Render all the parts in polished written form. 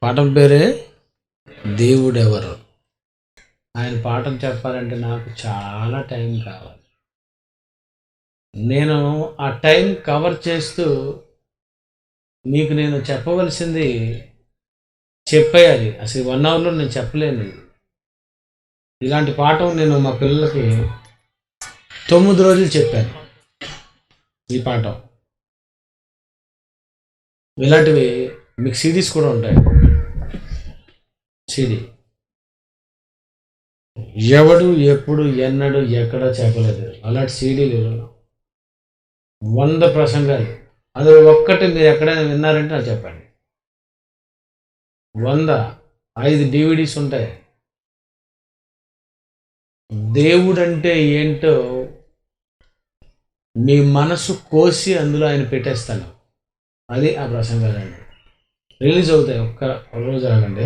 పాఠం పేరే దేవుడెవరు. ఆయన పాఠం చెప్పాలంటే నాకు చాలా టైం కావాలి. నేను ఆ టైం కవర్ చేస్తూ మీకు నేను చెప్పవలసింది చెప్పేయాలి. అసలు 1 అవర్లో నేను చెప్పలేను. ఇలాంటి పాఠం నేను మా పిల్లలకి 9 రోజులు చెప్పాను. ఈ పాఠం ఇలాంటివి మీకు సిడీస్ కూడా ఉంటాయి. సిడి ఎవడు ఎప్పుడు ఎన్నడు ఎక్కడ చెప్పలేదు. అలాంటి సీడీలు 100 ప్రసంగాలు. అది ఒక్కటి మీరు ఎక్కడైనా విన్నారంటే నాకు చెప్పండి. 5 డివిడీస్ ఉంటాయి. దేవుడంటే ఏంటో మీ మనసు కోసి అందులో ఆయన పెట్టేస్తాను. అది ఆ ప్రసంగాలండి. రిలీజ్ అవుతాయి. ఒక్క రోజు ఆగండి.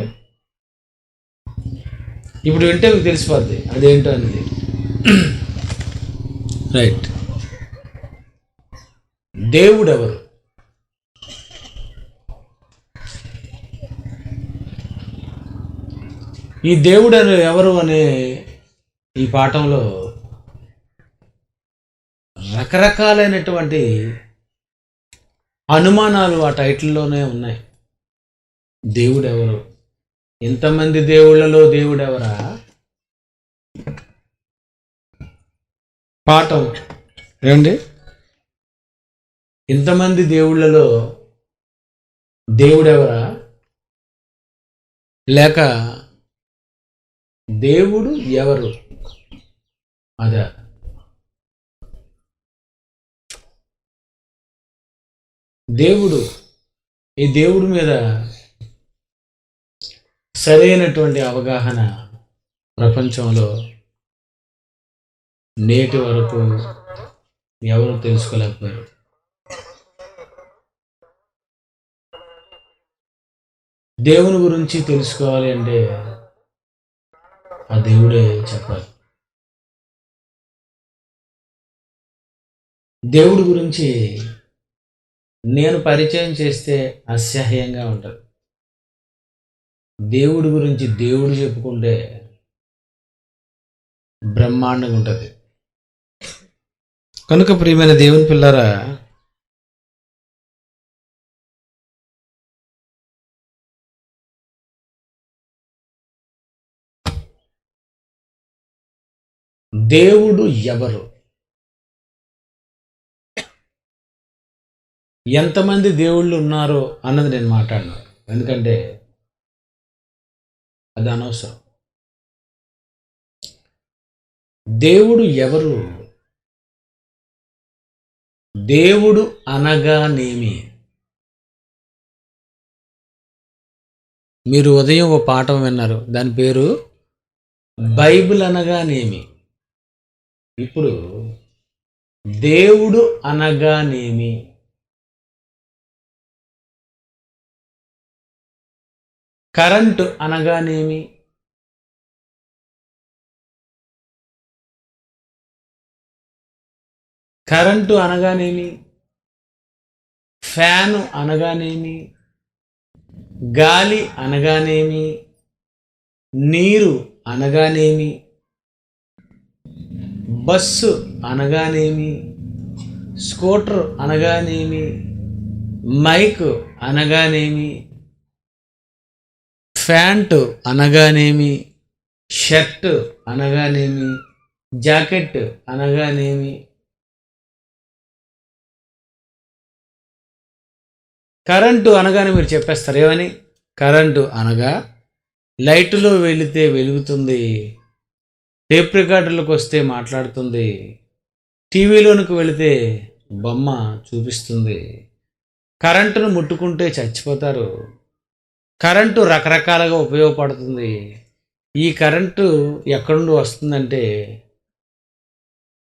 ఇప్పుడు వింటే మీకు తెలిసిపోద్ది అదేంటో అనేది. రైట్. దేవుడెవరు? ఈ దేవుడు ఎవరు అనే ఈ పాఠంలో రకరకాలైనటువంటి అనుమానాలు ఆ టైటిల్లోనే ఉన్నాయి. దేవుడెవరు? ఇంతమంది దేవుళ్ళలో దేవుడెవరా? పాఠం ఏమండి? ఇంతమంది దేవుళ్ళలో దేవుడెవరా, లేక దేవుడు ఎవరు? అదే దేవుడు. ఈ దేవుడి మీద సరైనటువంటి అవగాహన ప్రపంచంలో నేటి వరకు ఎవరు తెలుసుకోలేకపోయారు. దేవుని గురించి తెలుసుకోవాలి అంటే ఆ దేవుడే చెప్పాలి. దేవుడి గురించి నేను పరిచయం చేస్తే అసహ్యంగా ఉంటుంది. దేవుడి గురించి దేవుడు చెప్పుకుంటే బ్రహ్మాండంగా ఉంటుంది. కనుక ప్రియమైన దేవుని పిల్లరా, దేవుడు ఎవరు? ఎంతమంది దేవుళ్ళు ఉన్నారో అన్నది నేను మాట్లాడను. ఎందుకంటే అది అనవసరం. దేవుడు ఎవరు? దేవుడు అనగానేమి? మీరు ఉదయం ఒక పాఠం విన్నారు, దాని పేరు బైబిల్ అనగానేమి. ఇప్పుడు దేవుడు అనగానేమి? కరెంటు అనగానేమి? కరెంటు అనగానేమి? ఫ్యాను అనగానేమి? గాలి అనగానేమి? నీరు అనగానేమి? బస్సు అనగానేమి? స్కూటర్ అనగానేమి? మైక్ అనగానేమి? ప్యాంటు అనగానేమి? షర్ట్ అనగానేమి? జాకెట్ అనగానేమి? కరెంటు అనగానే మీరు చెప్పేస్తారు ఏమని? కరెంటు అనగా లైటులో వెళితే వెలుగుతుంది, టేప్ రికార్డర్లకు వస్తే మాట్లాడుతుంది, టీవీలోనికి వెళితే బొమ్మ చూపిస్తుంది, కరెంటును ముట్టుకుంటే చచ్చిపోతారు, కరెంటు రకరకాలుగా ఉపయోగపడుతుంది. ఈ కరెంటు ఎక్కడి నుండి వస్తుందంటే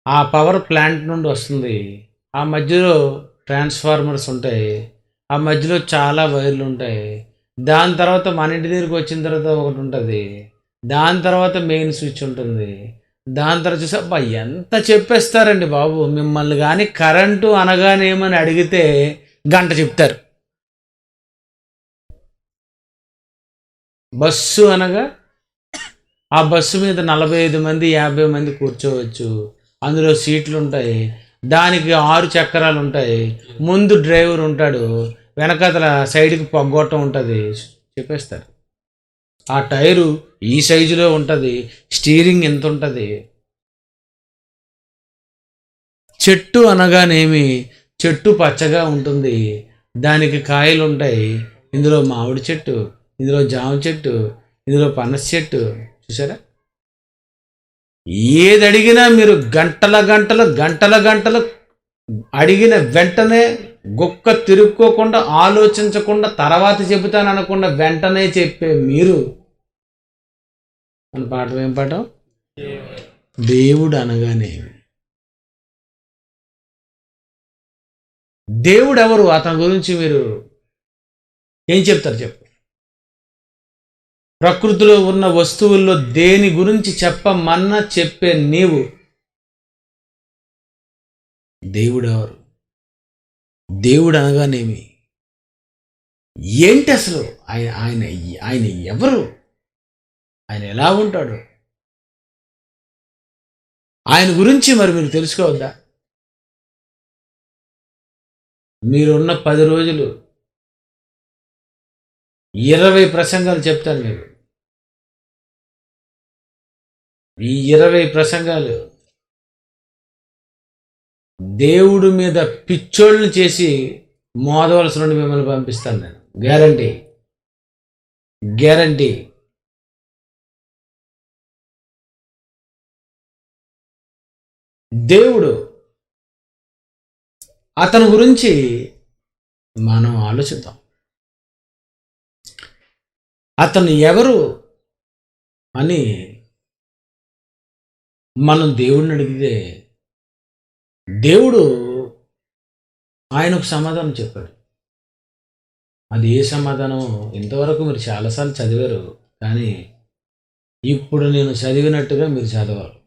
ఆ పవర్ ప్లాంట్ నుండి వస్తుంది. ఆ మధ్యలో ట్రాన్స్ఫార్మర్స్ ఉంటాయి, ఆ మధ్యలో చాలా వైర్లు ఉంటాయి. దాని తర్వాత మన ఇంటి దగ్గరికి వచ్చిన తర్వాత ఒకటి ఉంటుంది, దాని తర్వాత మెయిన్ స్విచ్ ఉంటుంది, దాని తర్వాత చూసి అబ్బా ఎంత చెప్పేస్తారండి బాబు. మిమ్మల్ని కానీ కరెంటు అనగానేమని అడిగితే గంట చెప్తారు. బస్సు అనగా ఆ బస్సు మీద 45 మంది 50 మంది కూర్చోవచ్చు. అందులో సీట్లు ఉంటాయి. దానికి 6 చక్రాలు ఉంటాయి. ముందు డ్రైవర్ ఉంటాడు, వెనకాతల సైడ్కి పొగ్గొట్టం ఉంటుంది. చెప్పేస్తారు. ఆ టైరు ఈ సైజులో ఉంటుంది, స్టీరింగ్ ఎంత ఉంటుంది. చెట్టు అనగానేమి, చెట్టు పచ్చగా ఉంటుంది, దానికి కాయలు ఉంటాయి. ఇందులో మామిడి చెట్టు, ఇందులో జామ చెట్టు, ఇందులో పనస చెట్టు. చూసారా? ఏది అడిగినా మీరు గంటల గంటలు గంటల గంటలు అడిగిన వెంటనే గుక్క తిరుక్కోకుండా, ఆలోచించకుండా, తర్వాత చెబుతాను అనకుండా వెంటనే చెప్పే మీరు, మన పాఠం ఏం పాఠం? దేవుడు అనగానే దేవుడు ఎవరు? అతని గురించి మీరు ఏం చెప్తారు చెప్పు. ప్రకృతిలో ఉన్న వస్తువుల్లో దేని గురించి చెప్పమన్నా చెప్పే నీవు దేవుడు ఎవరు? దేవుడు అనగానేమి? ఏంటి అసలు ఆయన ఆయన ఆయన ఎవరు? ఆయన ఎలా ఉంటాడు? ఆయన గురించి మరి మీరు తెలుసుకోవద్దా? మీరున్న 10 రోజులు 20 ప్రసంగాలు చెప్తాను మీకు. ఈ 20 ప్రసంగాలు దేవుడి మీద పిచ్చోళ్ళని చేసి మోదవలసిన నుండి మిమ్మల్ని పంపిస్తాను నేను. Guarantee, guarantee. దేవుడు, అతని గురించి మనం ఆలోచిద్దాం. అతను ఎవరు అని మనం దేవుడిని అడిగితే దేవుడు ఆయనకు సమాధానం చెప్పాడు. అది ఏ సమాధానం ఇంతవరకు మీరు చాలాసార్లు చదివారు, కానీ ఇప్పుడు నేను చదివినట్టుగా మీరు చదవాలి.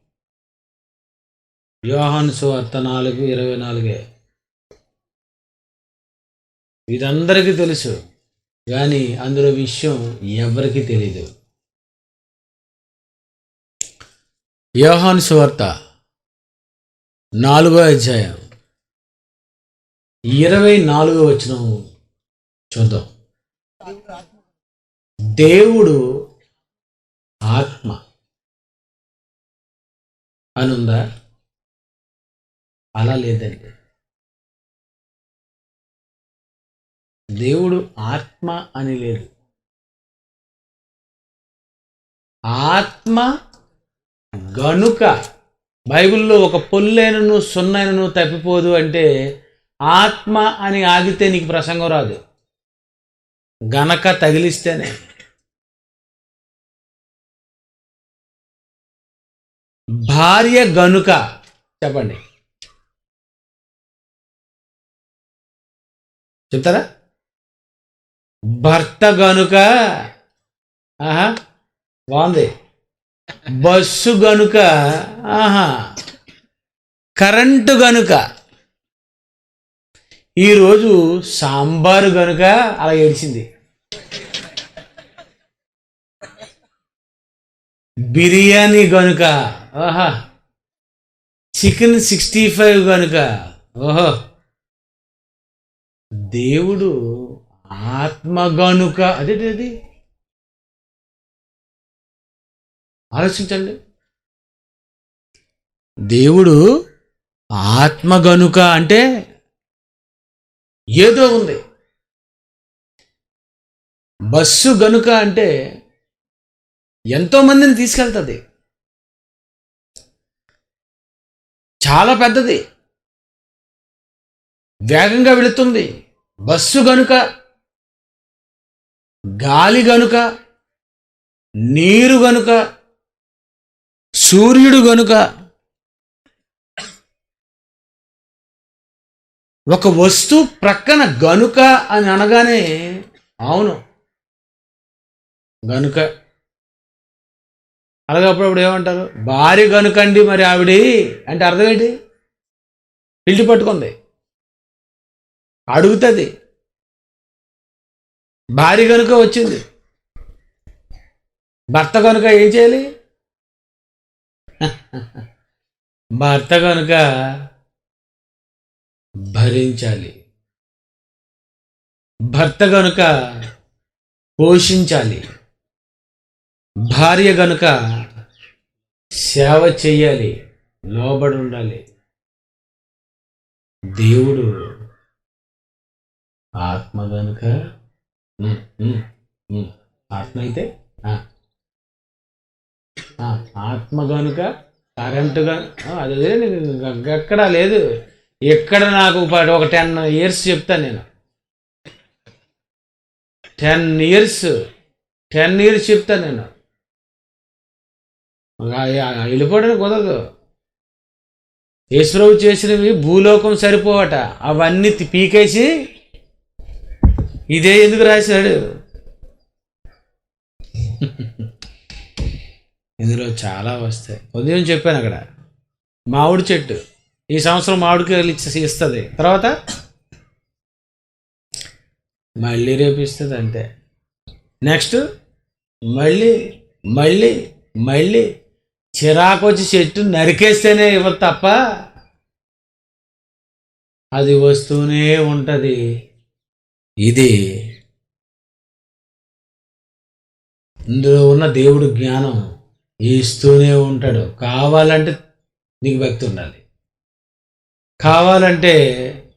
యోహాను సువార్త 4:24. ఇదందరికీ తెలుసు, కానీ అందులో విషయం ఎవరికీ తెలీదు. యోహాను సువార్త 4:24 చూద్దాం. దేవుడు ఆత్మ అనుందా? అలా లేదండి. దేవుడు ఆత్మ అని లేదు. ఆత్మ గనుక బైబిల్లో ఒక పొల్లైనను సున్నైనను తప్పిపోదు అంటే ఆత్మ అని ఆగితే నీకు ప్రసంగం రాదు. గనక తగిలిస్తేనే. భార్య గనుక చెప్పండి, చెప్తారా? భర్త గనుక, ఆహా బాగుంది. బస్సు గనుక, ఆహా. కరెంటు గనుక, ఈరోజు సాంబారు గనుక అలా ఏడిచింది. బిర్యానీ గనుక, ఆహా. చికెన్ 65 గనుక, ఓహో. దేవుడు ఆత్మ గనుక, అదేంటి? ఆలోచించండి. దేవుడు ఆత్మ గనుక అంటే ఏదో ఉంది. బస్సు గనుక అంటే ఎంతోమందిని తీసుకెళ్తుంది, చాలా పెద్దది, వేగంగా వెళుతుంది. బస్సు గనుక, గాలి గనుక, నీరు గనుక, సూర్యుడు గనుక, ఒక వస్తువు ప్రక్కన గనుక అని అనగానే అవును గనుక. అలాగే అప్పుడప్పుడు ఏమంటారు? భార్య గనుకండి మరి ఆవిడి అంటే అర్థం ఏంటి? పిల్లి పట్టుకుంది, అడుగుతుంది. భార్య గనుక వచ్చింది. భర్త కనుక ఏం చేయాలి? భర్త కనుక భరించాలి, భర్త కనుక పోషించాలి, భార్య గనుక సేవ చెయ్యాలి, లోబడి ఉండాలి. దేవుడు ఆత్మ గనుక ఆత్మ అయితే ఆత్మ గనుక కరెంటుగా అదే ఎక్కడా లేదు. ఎక్కడ నాకు ఒక 10 years చెప్తాను నేను. 10 years చెప్తాను నేను. వెళ్ళిపోవడానికి కుదరదు. యేసుప్రభు చేసినవి భూలోకం సరిపోవట, అవన్నీ పీకేసి ఇదే ఎందుకు రాశాడు? ఇందులో చాలా వస్తాయి. ఉదయం చెప్పాను అక్కడ మామిడి చెట్టు ఈ సంవత్సరం మామిడికాయలు ఇస్తుంది, తర్వాత మళ్ళీ రేపు ఇస్తుంది, అంతే. నెక్స్ట్ మళ్ళీ మళ్ళీ మళ్ళీ చిరాకు వచ్చి చెట్టు నరికేస్తేనే ఇవ్వదు తప్ప అది వస్తూనే ఉంటుంది. ఇది ఇందులో ఉన్న దేవుడు జ్ఞానం ఇస్తూనే ఉంటాడు. కావాలంటే నీకు భక్తి ఉండాలి, కావాలంటే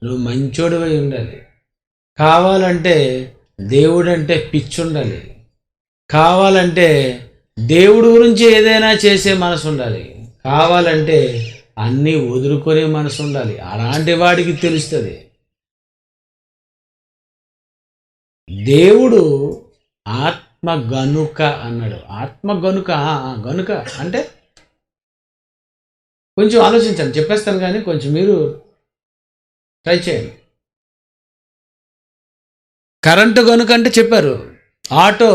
నువ్వు మంచోడివై ఉండాలి, కావాలంటే దేవుడంటే పిచ్చి ఉండాలి, కావాలంటే దేవుడు గురించి ఏదైనా చేసే మనసు ఉండాలి, కావాలంటే అన్నీ వదులుకునే మనసు ఉండాలి. అలాంటి వాడికి తెలుస్తుంది దేవుడు ఆత్మ గనుక అన్నాడు. ఆత్మ గనుక గనుక అంటే కొంచెం ఆలోచించండి, చెప్పేస్తాను కానీ కొంచెం మీరు ట్రై చేయండి. కరెంటు గనుక అంటే చెప్పారు, ఆటో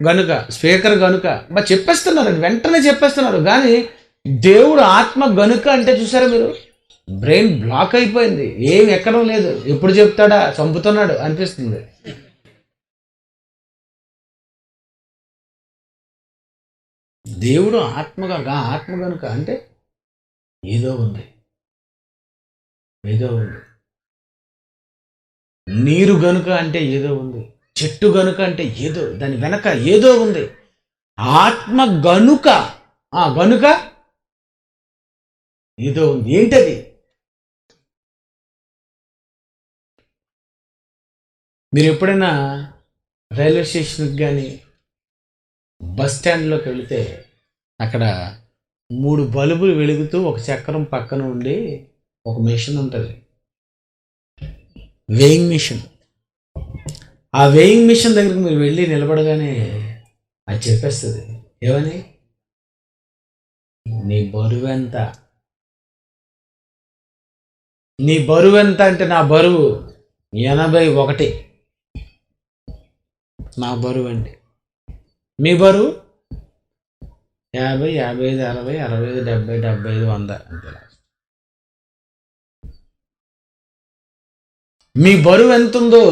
గనుక, స్పీకర్ గనుక చెప్పేస్తున్నారండి, వెంటనే చెప్పేస్తున్నారు. కానీ దేవుడు ఆత్మ గనుక అంటే చూసారా మీరు, బ్రెయిన్ బ్లాక్ అయిపోయింది, ఏం ఎక్కడం లేదు. ఎప్పుడు చెప్తాడా, చంపుతున్నాడు అనిపిస్తుంది. దేవుడు ఆత్మ గనుక అంటే ఏదో ఉంది, ఏదో ఉంది. నీరు గనుక అంటే ఏదో ఉంది, చెట్టు గనుక అంటే ఏదో, దాని వెనక ఏదో ఉంది. ఆత్మ గనుక గనుక ఏదో ఉంది. ఏంటది? మీరు ఎప్పుడైనా రైల్వే స్టేషన్కి కానీ బస్ స్టాండ్లోకి వెళితే అక్కడ 3 బల్బులు వెలుగుతూ ఒక చక్రం పక్కన ఉండి ఒక మెషిన్ ఉంటుంది, వేయింగ్ మిషన్. ఆ వేయింగ్ మిషన్ దగ్గరికి మీరు వెళ్ళి నిలబడగానే అది చెప్పేస్తుంది ఏమని, నీ బరువు ఎంత. నీ బరువు ఎంత అంటే నా బరువు 81, నా బరువు అండి. మీ బరువు 50, 55, 60, 65, 70, 75, 100 అంతే. మీ బరువు ఎంత ఉందో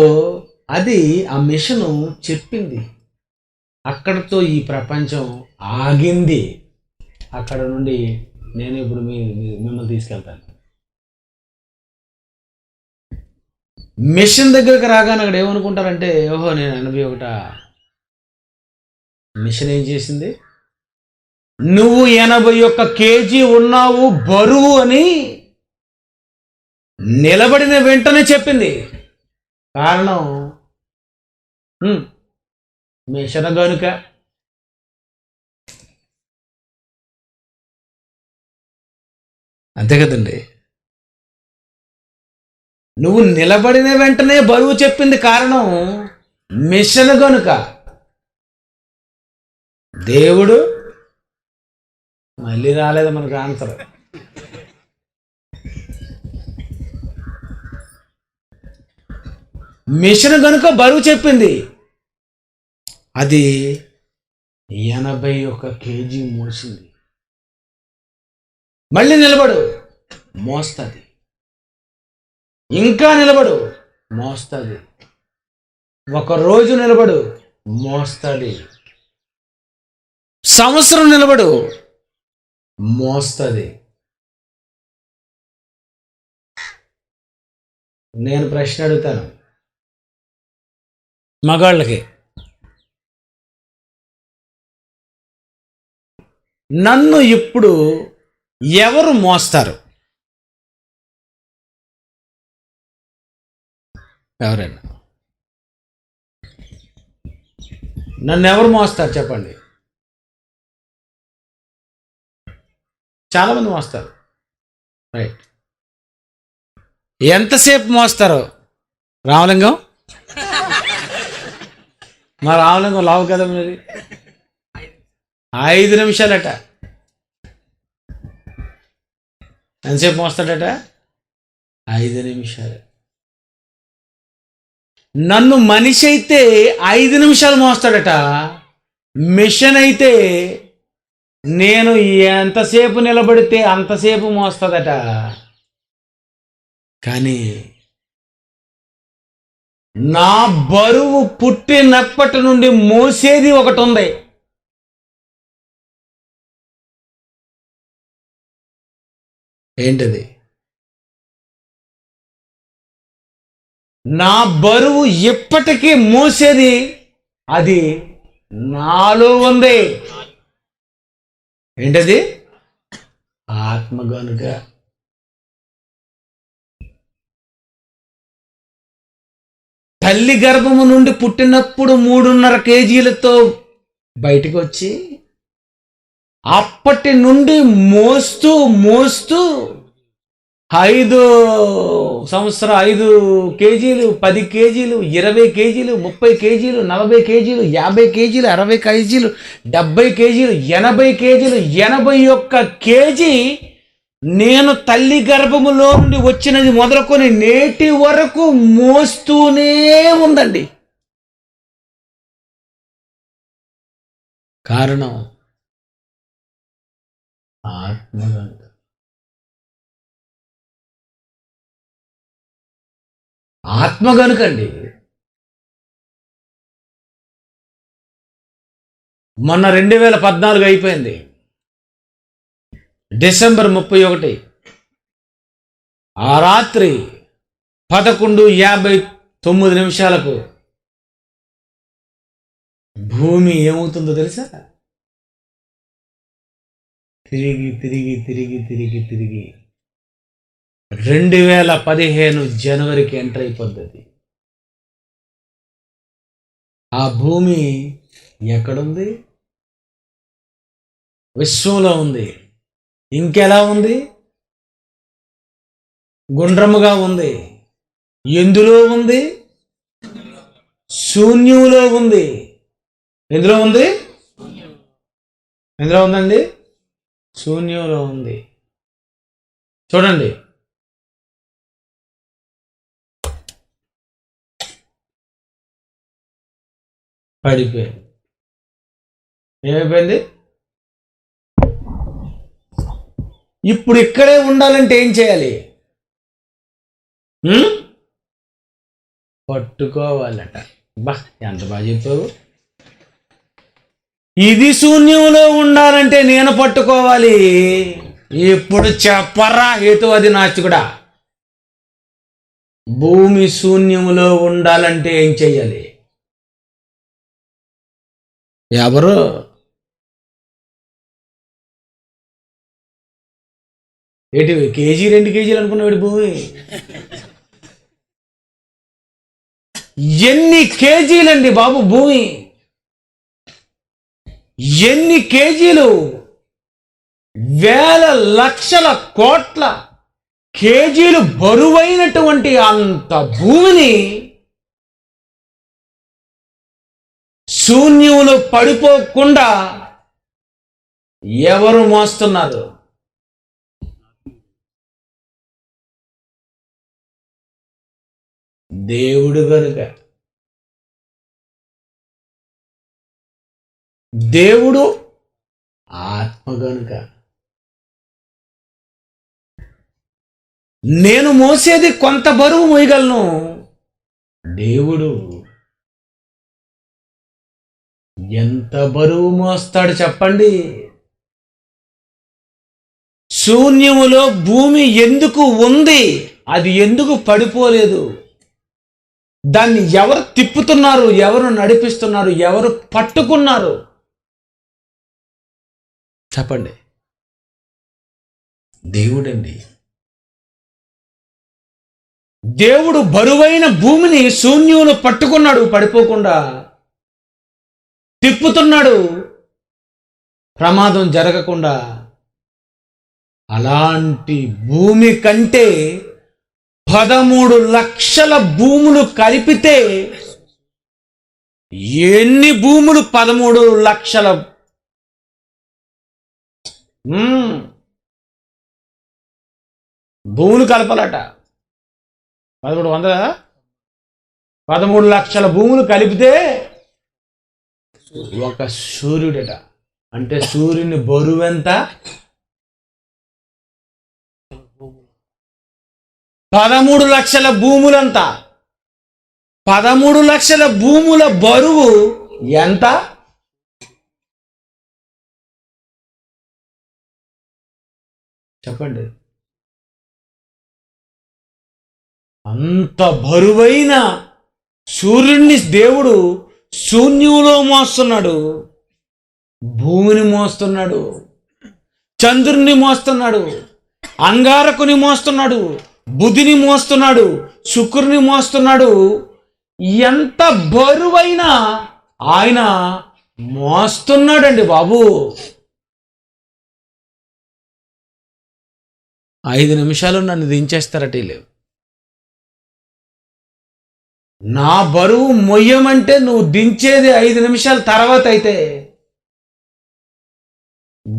అది ఆ మిషను చెప్పింది. అక్కడితో ఈ ప్రపంచం ఆగింది. అక్కడ నుండి నేను ఇప్పుడు మిమ్మల్ని తీసుకెళ్తాను. మిషన్ దగ్గరికి రాగానే అక్కడ ఏమనుకుంటారంటే, ఓహో నేను 81. మిషన్ ఏం చేసింది, నువ్వు 81 kg ఉన్నావు బరువు అని నిలబడిన వెంటనే చెప్పింది. కారణం మిషన్ గనుక. అంతే కదండి. నువ్వు నిలబడిన వెంటనే బరువు చెప్పింది, కారణం మిషన్ గనుక. దేవుడు మళ్ళీ రాలేదు మనకు ఆన్సర్. మిషన్ గనుక బరువు చెప్పింది, అది 81 kg మోసింది. మళ్ళీ నిలబడు, మోస్తుంది. ఇంకా నిలబడు, మోస్తుంది. ఒక రోజు నిలబడు, మోస్తుంది. సంవత్సరం నిలబడు, మోస్తుంది. నేను ప్రశ్న అడుగుతాను మగాళ్ళకి, నన్ను ఇప్పుడు ఎవరు మోస్తారు? ఎవరైనా నన్ను ఎవరు మోస్తారు చెప్పండి? చాలామంది మోస్తారు, రైట్. ఎంతసేపు మోస్తారు? రామలింగం, మా రామలింగం లావు కదా మరి, 5 నిమిషాలట. ఎంతసేపు మోస్తాడట? 5 నిమిషాలు. నన్ను మనిషి అయితే 5 నిమిషాలు మోస్తాడట, మిషన్ అయితే నేను ఎంతసేపు నిలబడితే అంతసేపు మోస్తుందట. కానీ నా బరువు పుట్టినప్పటి నుండి మోసేది ఒకటి ఉంది. ఏంటది? నా బరువు ఇప్పటికీ మోసేది అది నాలో ఉంది. ఏంటది? ఆత్మ గనుక. తల్లి గర్భము నుండి పుట్టినప్పుడు 3.5 కేజీలతో బయటికి వచ్చి అప్పటి నుండి మోస్తూ 5 సంవత్సరాలు 5 కేజీలు, 10 కేజీలు, 20 కేజీలు, 30 కేజీలు, 40 కేజీలు, 50 కేజీలు, 60 కేజీలు, 70 కేజీలు, 80 కేజీలు, 81 కేజీ నేను తల్లి గర్భములో నుండి వచ్చినది మొదలుకొని నేటి వరకు మోస్తూనే ఉందండి. కారణం ఆత్మ గనుక. ఆత్మ గనుకండి. మొన్న 2014 అయిపోయింది, డిసెంబర్ 31 ఆ రాత్రి 11:59 భూమి ఏమవుతుందో తెలుసా? తిరిగి 2015 జనవరికి ఎంటర్ అయిపోద్ది. ఆ భూమి ఎక్కడుంది? విశ్వంలో ఉంది. ఇంకెలా ఉంది? గుండ్రముగా ఉంది. ఎందులో ఉంది? శూన్యంలో ఉంది. ఎందులో ఉంది? ఎందులో ఉందండి? శూన్యంలో ఉంది. చూడండి, పడిపోయింది. ఏమైపోయింది? ఇప్పుడు ఇక్కడే ఉండాలంటే ఏం చేయాలి? పట్టుకోవాలట. బా, ఎంత బాగా చెప్పావు. ఇది శూన్యంలో ఉండాలంటే నేను పట్టుకోవాలి. ఇప్పుడు చెప్పరా హేతువాది నాస్తికుడా. భూమి శూన్యంలో ఉండాలంటే ఏం చెయ్యాలి? ఎవరు? ఏంటి కేజీ 2 కేజీలు అనుకున్నాడు భూమి? ఎన్ని కేజీలండి బాబు భూమి? ఎన్ని కేజీలు? వేల లక్షల కోట్ల కేజీలు బరువైనటువంటి అంత భూమిని శూన్యంలో పడిపోకుండా ఎవరు మోస్తున్నారు? దేవుడు గనుక. దేవుడు ఆత్మ గనుక. నేను మోసేది కొంత బరువు మోయగలను. దేవుడు ఎంత బరువు మోస్తాడు చెప్పండి. శూన్యములో భూమి ఎందుకు ఉంది? అది ఎందుకు పడిపోలేదు? దాన్ని ఎవరు తిప్పుతున్నారు? ఎవరు నడిపిస్తున్నారు? ఎవరు పట్టుకున్నారు? చెప్పండి. దేవుడండి. దేవుడు బరువైన భూమిని శూన్యంలో పట్టుకున్నాడు, పడిపోకుండా తిప్పుతున్నాడు, ప్రమాదం జరగకుండా. అలాంటి భూమి కంటే 13 లక్షల భూములు కలిపితే ఎన్ని భూములు? 13 లక్షల భూములు కలపాలట. 13 లక్షల భూములు కలిపితే ఒక సూర్యుడట. అంటే సూర్యుని బరువెంత? 13 లక్షల భూములంతా. 13 లక్షల భూముల బరువు ఎంత? చెప్పండి. అంత బరువైన సూర్యుడిని దేవుడు శూన్యంలో మోస్తున్నాడు, భూమిని మోస్తున్నాడు, చంద్రుని మోస్తున్నాడు, అంగారకుని మోస్తున్నాడు, బుధిని మోస్తున్నాడు, శుక్రుని మోస్తున్నాడు. ఎంత బరువైనా ఆయన మోస్తున్నాడండి బాబు. 5 నిమిషాలు నన్ను దించేస్తారట లేవు. నా బరువు మొయ్యమంటే నువ్వు దించేది 5 నిమిషాల తర్వాత అయితే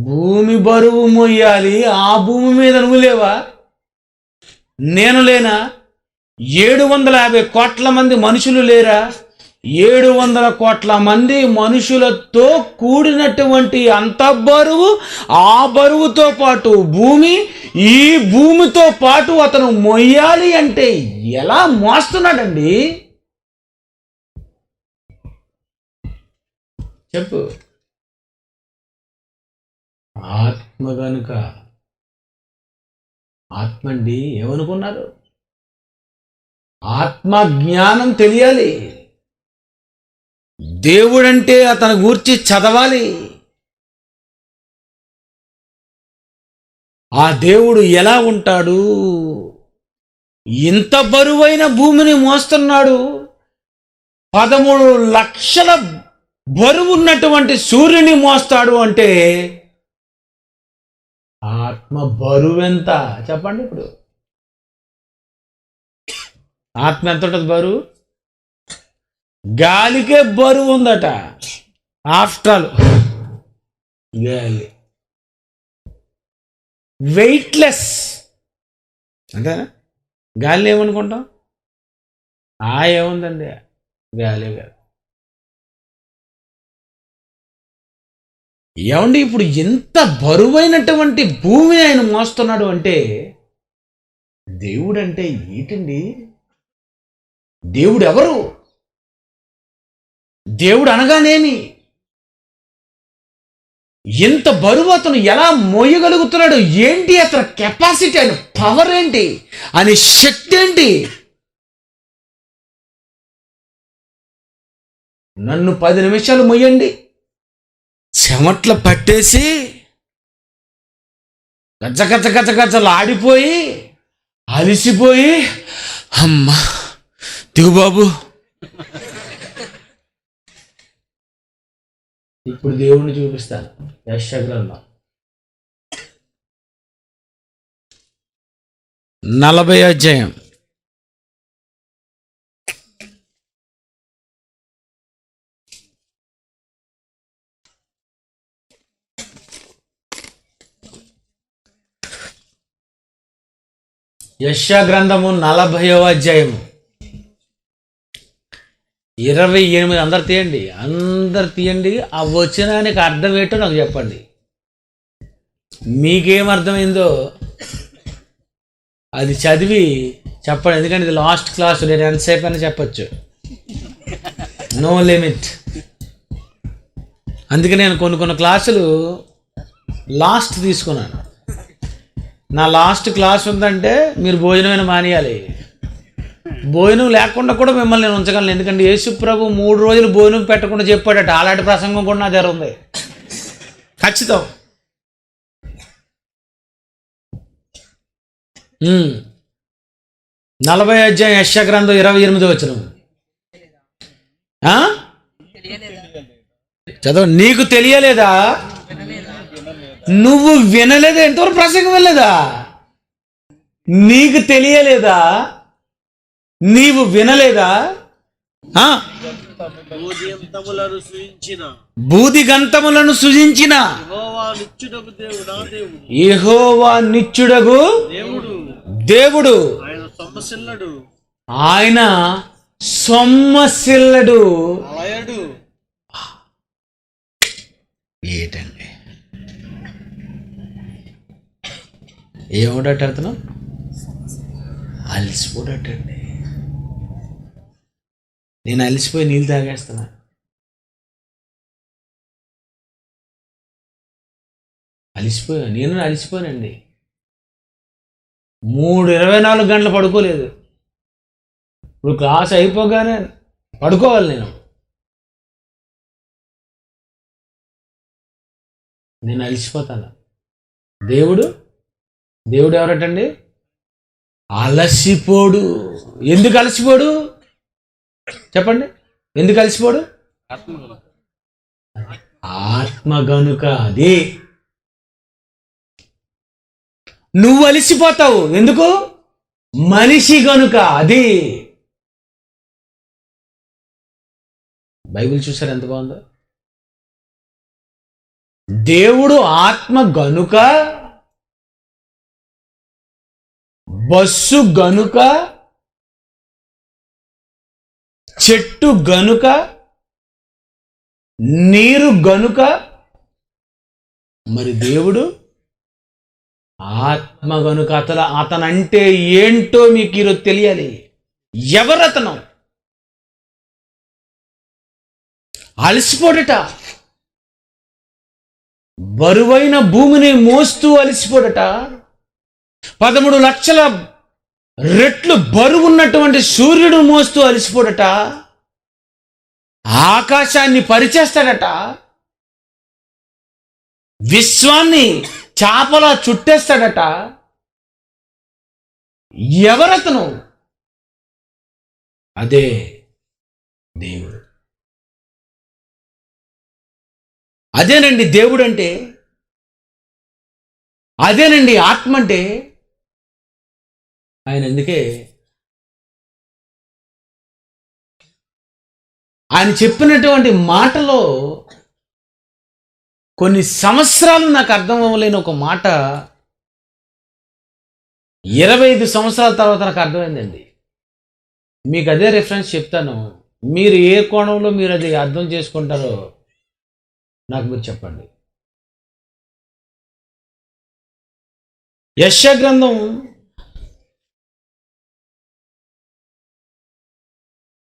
భూమి బరువు మొయ్యాలి. ఆ భూమి మీద నువ్వు లేవా? నేను లేనా? 750 కోట్ల మంది మనుషులు లేరా? 700 కోట్ల మంది మనుషులతో కూడినటువంటి అంత బరువు, ఆ బరువుతో పాటు భూమి, ఈ భూమితో పాటు అతను మొయ్యాలి అంటే ఎలా మోస్తున్నాడండి? చెప్పు. ఆత్మ గనుక, ఆత్మ అండి. ఏమనుకున్నారు? ఆత్మ జ్ఞానం తెలియాలి. దేవుడంటే అతని గూర్చి చదవాలి. ఆ దేవుడు ఎలా ఉంటాడు? ఇంత బరువైన భూమిని మోస్తున్నాడు. 13 లక్షల బరువు ఉన్నటువంటి సూర్యుని మోస్తాడు అంటే ఆత్మ బరువెంత? చెప్పండి. ఇప్పుడు ఆత్మ ఎంత ఉంటుంది బరువు? గాలికే బరువు ఉందట. ఆఫ్టర్ ఆల్ గాలి వెయిట్లెస్ అంతేనా? గాలి ఏమనుకుంటాం? ఏముందండి, గాలి కాదు. ఏమండి, ఇప్పుడు ఎంత బరువైనటువంటి భూమిని ఆయన మోస్తున్నాడు అంటే దేవుడు అంటే ఏంటండి? దేవుడు ఎవరు? దేవుడు అనగానేమి? ఎంత బరువు అతను ఎలా మోయగలుగుతున్నాడు? ఏంటి అతని కెపాసిటీ, ఆయన పవర్ ఏంటి, ఆయన శక్తి ఏంటి? నన్ను 10 నిమిషాలు మొయ్యండి, చెమట్లు పట్టేసి గజ్జ గజ్జ గజ్జ గజ్జలు ఆడిపోయి అలిసిపోయి అమ్మా దిగుబాబు. ఇప్పుడు దేవుణ్ణి చూపిస్తాను. యెషయా గ్రంథం 40 అధ్యాయం. యెషయా గ్రంథము 40వ అధ్యాయము 28. అందరు తీయండి, అందరు తీయండి. ఆ వచనానికి అర్థం ఏంటో నాకు చెప్పండి. మీకేం అర్థమైందో అది చదివి చెప్పండి. ఎందుకంటే ఇది లాస్ట్ క్లాస్, నేను ఎంతసేపు అని చెప్పచ్చు. No limit. అందుకే నేను కొన్ని క్లాసులు లాస్ట్ తీసుకున్నాను. నా లాస్ట్ క్లాస్ ఉందంటే మీరు భోజనమైన మానేయాలి. భోజనం లేకుండా కూడా మిమ్మల్ని నేను ఉంచగలను. ఎందుకంటే యేసు ప్రభు 3 రోజులు భోజనం పెట్టకుండా చెప్పాడట. అలాంటి ప్రసంగం కూడా నా దగ్గర ఉంది, ఖచ్చితం. 40 అధ్యాయం యెషయా గ్రంథం 28 వచనం చదవ. నీకు తెలియలేదా? నువ్వు వినలేదా? ఎంతవరకు ప్రసంగం వెళ్ళలేదా? నీకు తెలియలేదా? నీవు వినలేదా? బూదిగంతములను సృజించిన యెహోవా నిత్యుడగు దేవుడు, ఆయన సొమ్మసిల్లడు. ఏంటండి ఏమిటంటే అర్థం? అలసిపోడటండి. నేను అలసిపోయి నీళ్ళు తాగేస్తున్నా. నేను అలసిపోయానండి. 24 గంటలు పడుకోలేదు. ఇప్పుడు క్లాస్ అయిపోగానే పడుకోవాలి. నేను అలసిపోతాను. దేవుడు ఎవరటండి? అలసిపోడు. ఎందుకు అలసిపోడు చెప్పండి? ఎందుకు అలసిపోడు? ఆత్మ గనుక. అది నువ్వు అలసిపోతావు ఎందుకు? మనిషి గనుక. అది బైబిల్ చూసారు ఎంత బాగుందో. దేవుడు ఆత్మ గనుక, బస్సు గనుక, చెట్టు గనుక, నీరు గనుక, మరి దేవుడు ఆత్మ గనుక. అతనంటే ఏంటో మీకు ఈరోజు తెలియాలి. ఎవరతను? అలసిపోడట. బరువైన భూమిని మోస్తూ అలసిపోడట. 13 లక్షల రెట్లు బరువున్నటువంటి సూర్యుడు మోస్తూ అలసిపోడట. ఆకాశాన్ని పరిచేస్తాడట. విశ్వాన్ని చాపలా చుట్టేస్తాడట. ఎవరతను? అదే దేవుడు. అదేనండి దేవుడు అంటే. అదేనండి ఆత్మ అంటే. ఆయన అందుకే ఆయన చెప్పినటువంటి మాటలో కొన్ని సంవత్సరాలు నాకు అర్థం అవ్వలేని ఒక మాట 25 సంవత్సరాల తర్వాత నాకు అర్థమైందండి. మీకు అదే రిఫరెన్స్ చెప్తాను. మీరు ఏ కోణంలో మీరు అది అర్థం చేసుకుంటారో నాకు మీరు చెప్పండి. యెషయా గ్రంథం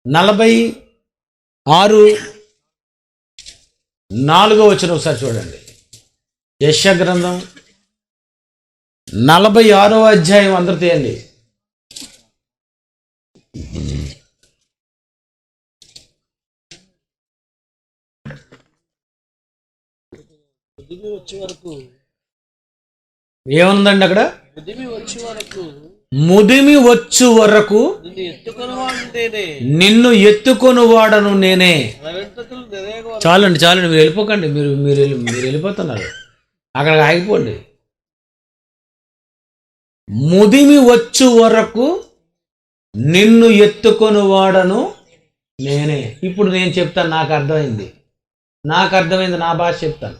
46:4 వచనం ఒకసారి చూడండి. యెషయా గ్రంథం 46వ అధ్యాయం అందరూ తీయండి. ఏముందండి అక్కడ? ముదిమి వచ్చు వరకు నిన్ను ఎత్తుకొనువాడను నేనే. చాలండి మీరు వెళ్ళిపోకండి. మీరు వెళ్ళిపోతున్నారు. అక్కడ ఆగిపోండి. ముదిమి వచ్చు వరకు నిన్ను ఎత్తుకొనువాడను నేనే. ఇప్పుడు నేను చెప్తాను. నాకు అర్థమైంది. నా భాష చెప్తాను.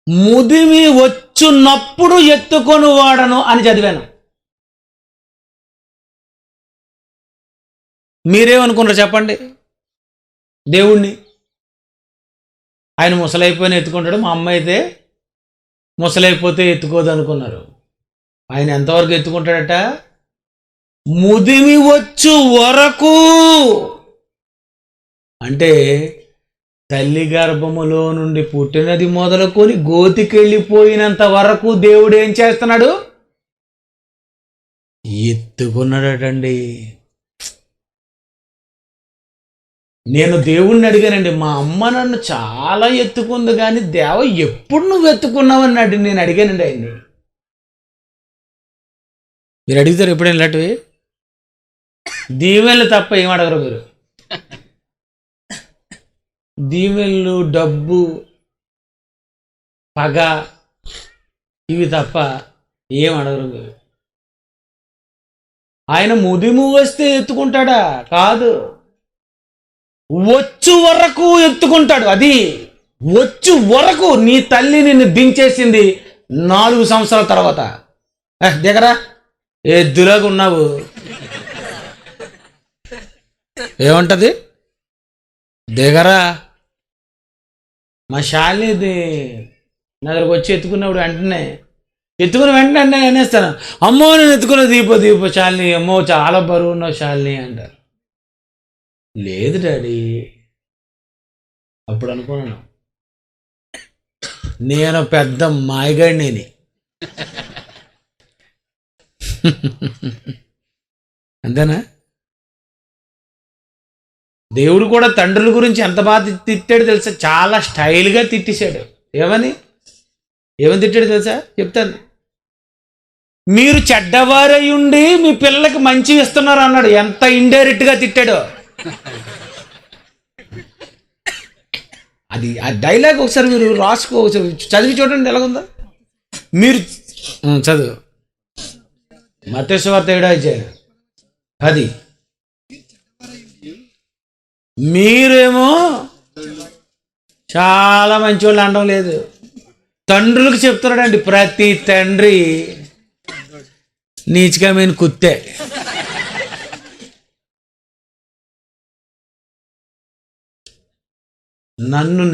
ముదిమి వచ్చున్నప్పుడు ఎత్తుకొని వాడను అని చదివాను. మీరేమనుకున్నారు చెప్పండి? దేవుణ్ణి ఆయన ముసలైపోయిన ఎత్తుకుంటాడు. మా అమ్మ అయితే ముసలైపోతే ఎత్తుకోదు అనుకున్నారు. ఆయన ఎంతవరకు ఎత్తుకుంటాడట? ముదిమి వచ్చు వరకు. అంటే తల్లి గర్భములో నుండి పుట్టినది మొదలుకొని గోతికెళ్ళిపోయినంత వరకు దేవుడు ఏం చేస్తున్నాడు? ఎత్తుకున్నాడటండి. నేను దేవుణ్ణి అడిగానండి, మా అమ్మ నన్ను చాలా ఎత్తుకుంది కానీ దేవ ఎప్పుడు నువ్వు ఎత్తుకున్నావు అన్నాడు. నేను అడిగానండి ఆయన్ని. మీరు అడుగుతారు ఎప్పుడైనా ఇలాంటివి? దీవెనలు తప్ప ఏం అడగరు మీరు. దీవెనలు, డబ్బు, పగ ఇవి తప్ప ఏం అడగరు మీరు. ఆయన ముదిము వస్తే ఎత్తుకుంటాడా? కాదు, వచ్చు వరకు ఎత్తుకుంటాడు. అది వచ్చు వరకు. నీ తల్లి నిన్ను దించేసింది 4 సంవత్సరాల తర్వాత. దిగరా, ఎద్దులాగా ఉన్నావు. ఏమంటది? దిగరా. మా శాలిది నా దగ్గరకు వచ్చి ఎత్తుకున్నప్పుడు ఎత్తుకున్న వెంటనే అనేస్తాను, అమ్మో నేను ఎత్తుకున్న దీపో శాలిని, అమ్మో చాలా బరువు ఉన్నావు శాలిని అంటారు. లేదు డాడీ. అప్పుడు అనుకున్నాను, నేను పెద్ద మాయగాడిని. అంతేనా? దేవుడు కూడా తండ్రుల గురించి ఎంత బాగా తిట్టాడు తెలుసా? చాలా స్టైల్గా తిట్టేశాడు. ఏమని తిట్టాడు తెలుసా? చెప్తాను. మీరు చెడ్డవారై ఉండి మీ పిల్లలకి మంచి ఇస్తున్నారు అన్నాడు. ఎంత ఇండైరెక్ట్గా తిట్టాడో. అది ఆ డైలాగ్ ఒకసారి మీరు రాసుకో, ఒకసారి చదివి చూడండి ఎలాగుందో. మీరు చదువు. మత్తయి సువార్త 7:10. మీరేమో చాలా మంచివాళ్ళు అనడం లేదు, తండ్రులకు చెప్తున్నాడండి. ప్రతి తండ్రి నీచికమైన కుత్తే.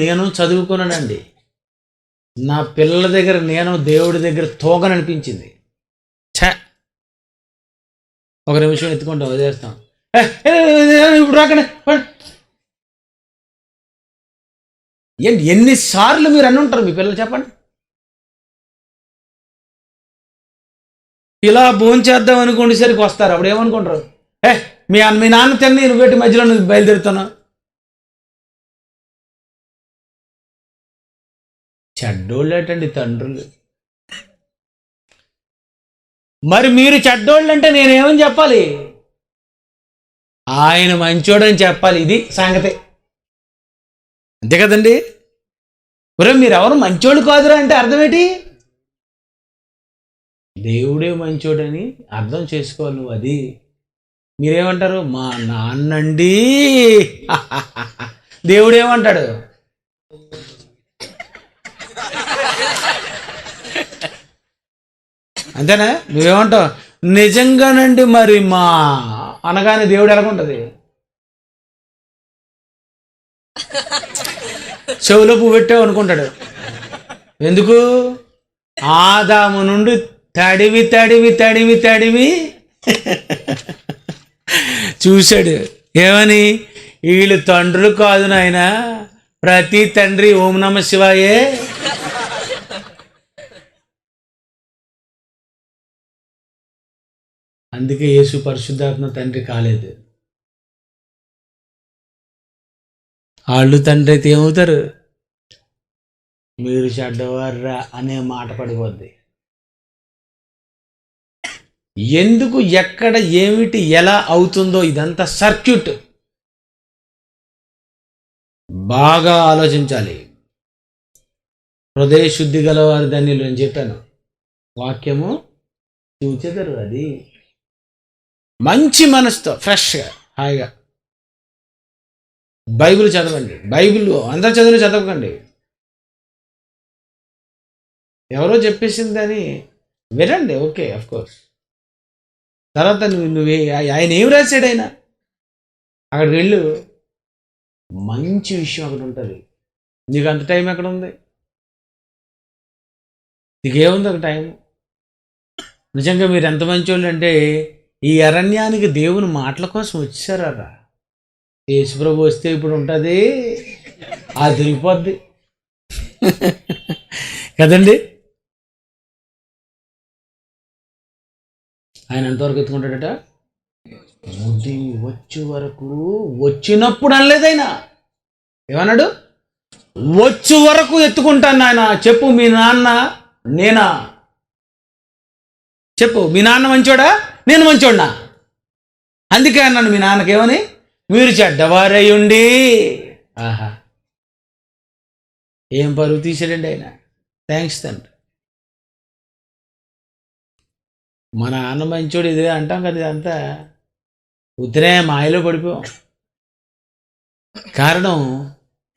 నేను చదువుకున్నానండి. నా పిల్లల దగ్గర నేను దేవుడి దగ్గర తోగననిపించింది. ఒక నిమిషం ఎత్తుకుంటాం, వదిలేస్తాం. ఇప్పుడు రాకనే ఏంటి? ఎన్నిసార్లు మీరు అని ఉంటారు మీ పిల్లలు? చెప్పండి. ఇలా భోంచేద్దాం అనుకోండి, సరికి వస్తారు. అప్పుడు ఏమనుకుంటారు? మీ నాన్న తిని నువ్వేటి మధ్యలో నువ్వు బయలుదేరుతున్నావు. చెడ్డోళ్ళేటండి తండ్రులు. మరి మీరు చెడ్డోళ్ళు అంటే నేనేమని చెప్పాలి? ఆయన మంచోడని చెప్పాలి. ఇది సంగతి. అంతే కదండి? ఒరే మీరెవరు మంచోళ్ళు కాదురా అంటే అర్థం ఏంటి? దేవుడే మంచోడని అర్థం చేసుకోవాలి నువ్వు. అది మీరేమంటారు? మా నాన్నండి. దేవుడేమంటాడు? అంతేనా? నువ్వేమంటావు? నిజంగానండి. మరి మా అనగానే దేవుడు ఎలాగుంటుంది? చెవులో పువ్వు పెట్టావు అనుకుంటాడు. ఎందుకు? ఆదాము నుండి తడివి తడివి తడివి తడివి చూశాడు. ఏమని? వీళ్ళు తండ్రులు కాదు నాయన, ప్రతి తండ్రి ఓం నమ శివాయే. అందుకే యేసు పరిశుద్ధాత్మ తండ్రి కాలేదు. వాళ్ళు తండ్రి అయితే ఏమవుతారు? మీరు చెడ్డవారా అనే మాట పడిపోద్ది. ఎందుకు, ఎక్కడ, ఏమిటి, ఎలా అవుతుందో ఇదంతా సర్క్యూట్. బాగా ఆలోచించాలి. హృదయ శుద్ధి గలవారి ధన్యులు అని చెప్పాను. వాక్యము చూచెదరు. అది మంచి మనసుతో ఫ్రెష్గా హాయిగా బైబిల్ చదవండి. బైబిల్ అందరు చదవకండి. ఎవరో చెప్పేసిందని వినండి, ఓకే, అఫ్కోర్స్. తర్వాత నువ్వే ఆయన ఏం రాశాడు, ఆయన అక్కడికి వెళ్ళు. మంచి విషయం అక్కడ ఉంటుంది. నీకు అంత టైం ఎక్కడ ఉంది? నీకేముంది ఒక టైం? నిజంగా మీరు ఎంత మంచి వాళ్ళు అంటే, ఈ అరణ్యానికి దేవుని మాటల కోసం వచ్చారా? యేసుప్రభు వస్తే ఇప్పుడు ఉంటుంది. అది తిరిగిపోద్ది కదండి. ఆయన ఎంతవరకు ఎత్తుకుంటాడట? ముది వచ్చే వరకు. వచ్చినప్పుడు అనలేదైనా, ఏమన్నాడు? వచ్చు వరకు ఎత్తుకుంటాను ఆయన. చెప్పు, మీ నాన్న నేనా? చెప్పు, మీ నాన్న మంచోడా, నేను మంచోడినా? అందుకే అన్నాను మీ నాన్నకేమని, మీరు చెడ్డవారయ్యుండి. ఆహా, ఏం పరువు తీసాడండి ఆయన. థ్యాంక్స్ తండ్రి. మా నాన్న మంచోడు ఇదే అంటాం కదా, ఇదంతా ఉత్తరే మాయలో పడిపోయాం. కారణం,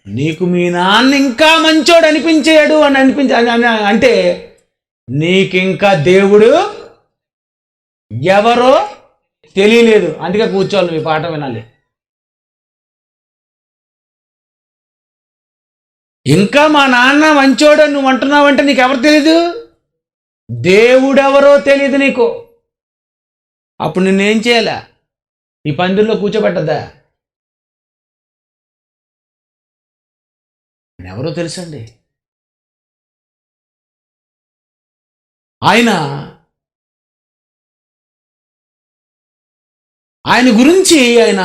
నీకు మీ నాన్న ఇంకా మంచోడు అనిపించాడు అని అంటే నీకింకా దేవుడు ఎవరో తెలియలేదు. అందుకే కూర్చోవాలి, మీ పాఠం వినాలి. ఇంకా మా నాన్న మంచోడు నువ్వు అంటున్నావంటే నీకు ఎవరు తెలీదు? దేవుడెవరో తెలియదు నీకు. అప్పుడు నిన్నేం చేయాలా? ఈ పందిల్లో కూర్చోబెట్టద్దా? ఎవరో తెలుసండి. ఆయన గురించి ఆయన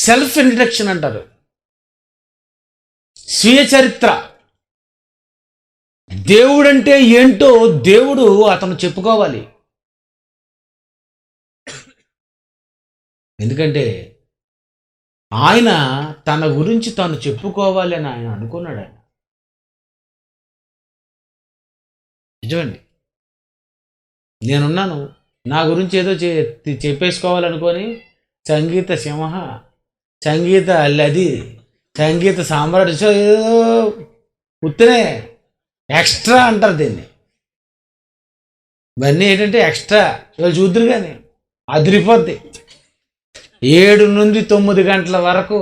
సెల్ఫ్ ఇంట్రడక్షన్ అంటారు, స్వీయ చరిత్ర. దేవుడంటే ఏంటో దేవుడు అతను చెప్పుకోవాలి. ఎందుకంటే ఆయన తన గురించి తాను చెప్పుకోవాలి అని ఆయన అనుకున్నాడు. ఆయన నిజమండి. నేనున్నాను, నా గురించి ఏదో చెప్పేసుకోవాలనుకొని సంగీత సింహ, సంగీత అల్లది, సంగీత సామ్రాజ్యం ఏదో ఉత్తనే ఎక్స్ట్రా అంటారు దీన్ని. ఇవన్నీ ఏంటంటే ఎక్స్ట్రా. ఇవాళ చూద్దరు కానీ అదిరిపోద్ది. 7 నుండి 9 గంటల వరకు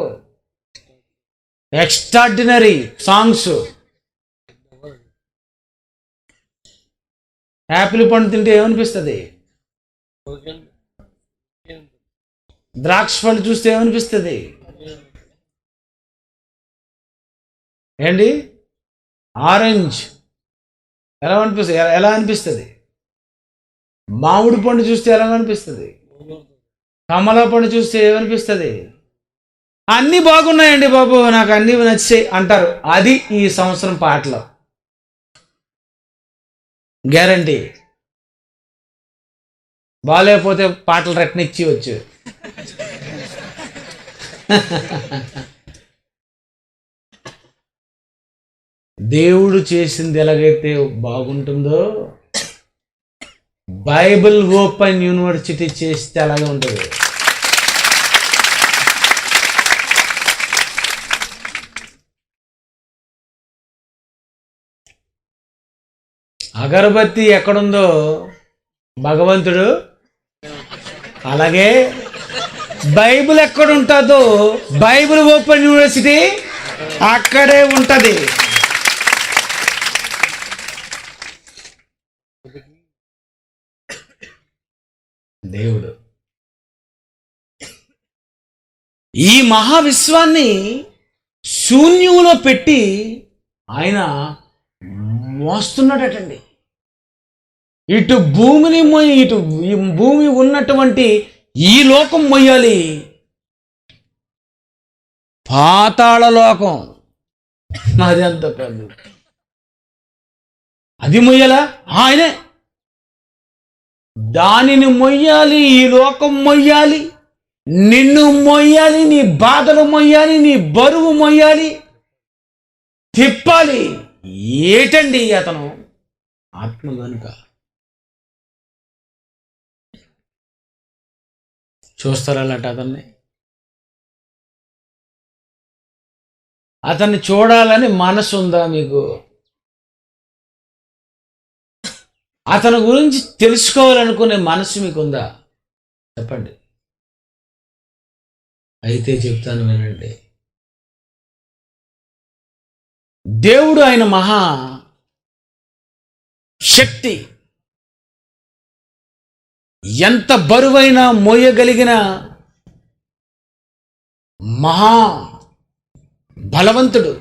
ఎక్స్ట్రాడినరీ సాంగ్స్. యాపిల్ పండు తింటే ఏమనిపిస్తుంది? ద్రాక్ష పళ్ళు చూస్తే ఏమనిపిస్తుంది? ఏంటి, ఆరెంజ్ ఎలా అనిపిస్తుంది? మామిడి పండు చూస్తే ఎలా అనిపిస్తుంది? కమలా పండు చూస్తే ఏమనిపిస్తుంది? అన్నీ బాగున్నాయండి బాబు, నాకు అన్నీ నచ్చాయి అంటారు. అది ఈ సంవత్సరం పాటలు గ్యారంటీ. బాగాలేకపోతే పాటలు రెట్నిచ్చి వచ్చు. దేవుడు చేసింది ఎలాగైతే బాగుంటుందో బైబిల్ ఓపెన్ యూనివర్సిటీ చేస్తే అలాగే ఉంటుంది. అగరబత్తి ఎక్కడుందో భగవంతుడు, అలాగే బైబిల్ ఎక్కడుంటుందో బైబిల్ ఓపెన్ యూనివర్సిటీ అక్కడే ఉంటుంది. దేవుడు ఈ మహావిశ్వాన్ని శూన్యంలో పెట్టి ఆయన మోస్తున్నాడటండి. ఇటు భూమిని ఇటు ఈ భూమి ఉన్నటువంటి ఈ లోకం మొయ్యాలి, పాతాళ లోకం అది అంత పెద్ద, అది మొయ్యాలా? ఆయనే దానిని మొయ్యాలి, ఈ లోకం మొయ్యాలి, నిన్ను మొయ్యాలి, నీ బాధలు మొయ్యాలి, నీ బరువు మొయ్యాలి, తిప్పాలి. ఏటండి అతను ఆత్మ కనుక. చూస్తారన్నట్టు అతన్ని చూడాలని మనసు ఉందా మీకు? అతని గురించి తెలుసుకోవాలనుకునే మనసు మీకుందా? చెప్పండి. అయితే చెప్తాను వినండి. దేవుడు ఆయన మహా శక్తి, ఎంత బరువైన మోయగలిగిన మహా బలవంతుడు,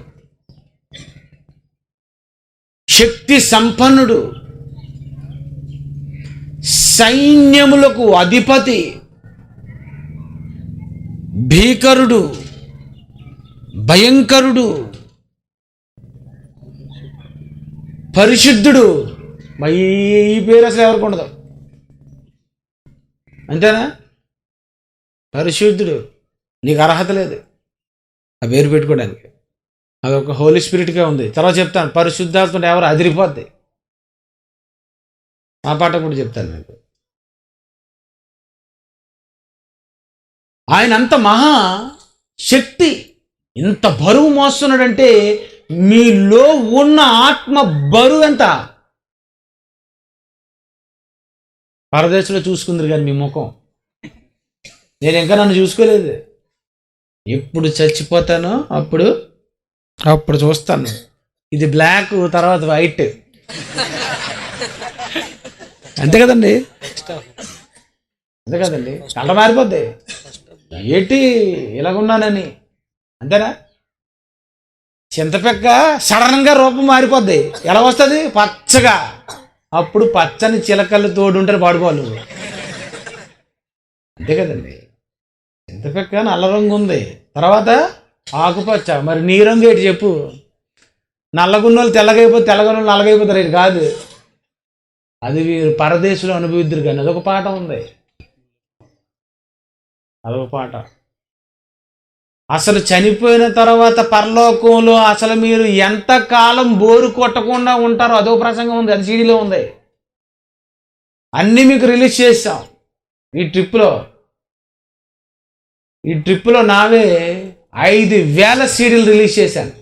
శక్తి సంపన్నుడు, సైన్యములకు అధిపతి, భీకరుడు, భయంకరుడు, పరిశుద్ధుడు. ఈ పేరు అసలు ఎవరికి ఉండదు, అంతేనా? పరిశుద్ధుడు, నీకు అర్హత లేదు ఆ పేరు పెట్టుకోవడానికి. అదొక హోలీ స్పిరిట్గా ఉంది. తర్వాత చెప్తాను, పరిశుద్ధాత్మ ఎవరు అదిరిపోద్ది, ఆ పాట కూడా చెప్తాను మీకు. ఆయన అంత మహా శక్తి, ఇంత బరువు మోస్తున్నాడంటే మీలో ఉన్న ఆత్మ బరువు ఎంత? పరదేశంలో చూసుకుందరు కానీ మీ ముఖం, నేను ఇంకా నన్ను చూసుకోలేదు. ఎప్పుడు చచ్చిపోతానో అప్పుడు చూస్తాను. ఇది బ్లాక్, తర్వాత వైట్, అంతే కదండి, అంతే కదండి. కళ్ళ మారిపోద్ది, ఏంటి ఇలాగున్నానని, అంతేనా? చింతపెక్క సడన్గా రూపం మారిపోద్ది, ఎలా వస్తుంది? పచ్చగా. అప్పుడు పచ్చని చిలకలు తోడుంటారు పాడుకోవాలి నువ్వు, అంతే కదండి. చింతపెక్క నల్ల రంగు ఉంది, తర్వాత ఆకుపచ్చ. మరి నీ రంగు ఏంటి చెప్పు? నల్లగున్నోళ్ళు తెల్లగైపోతే, తెల్లగున్నోళ్ళు నల్లగైపోతారు. ఇది కాదు, అది వీరు పరదేశంలో అనుభవిద్దరు. కానీ అదొక పాట ఉంది, అదొక పాట. అసలు చనిపోయిన తర్వాత పరలోకంలో అసలు మీరు ఎంతకాలం బోరు కొట్టకుండా ఉంటారో అదో ప్రసంగం ఉంది, అది సీడీలో ఉంది. అన్నీ మీకు రిలీజ్ చేసాం ఈ ట్రిప్లో నావే 5,000 సీడీలు రిలీజ్ చేశాను,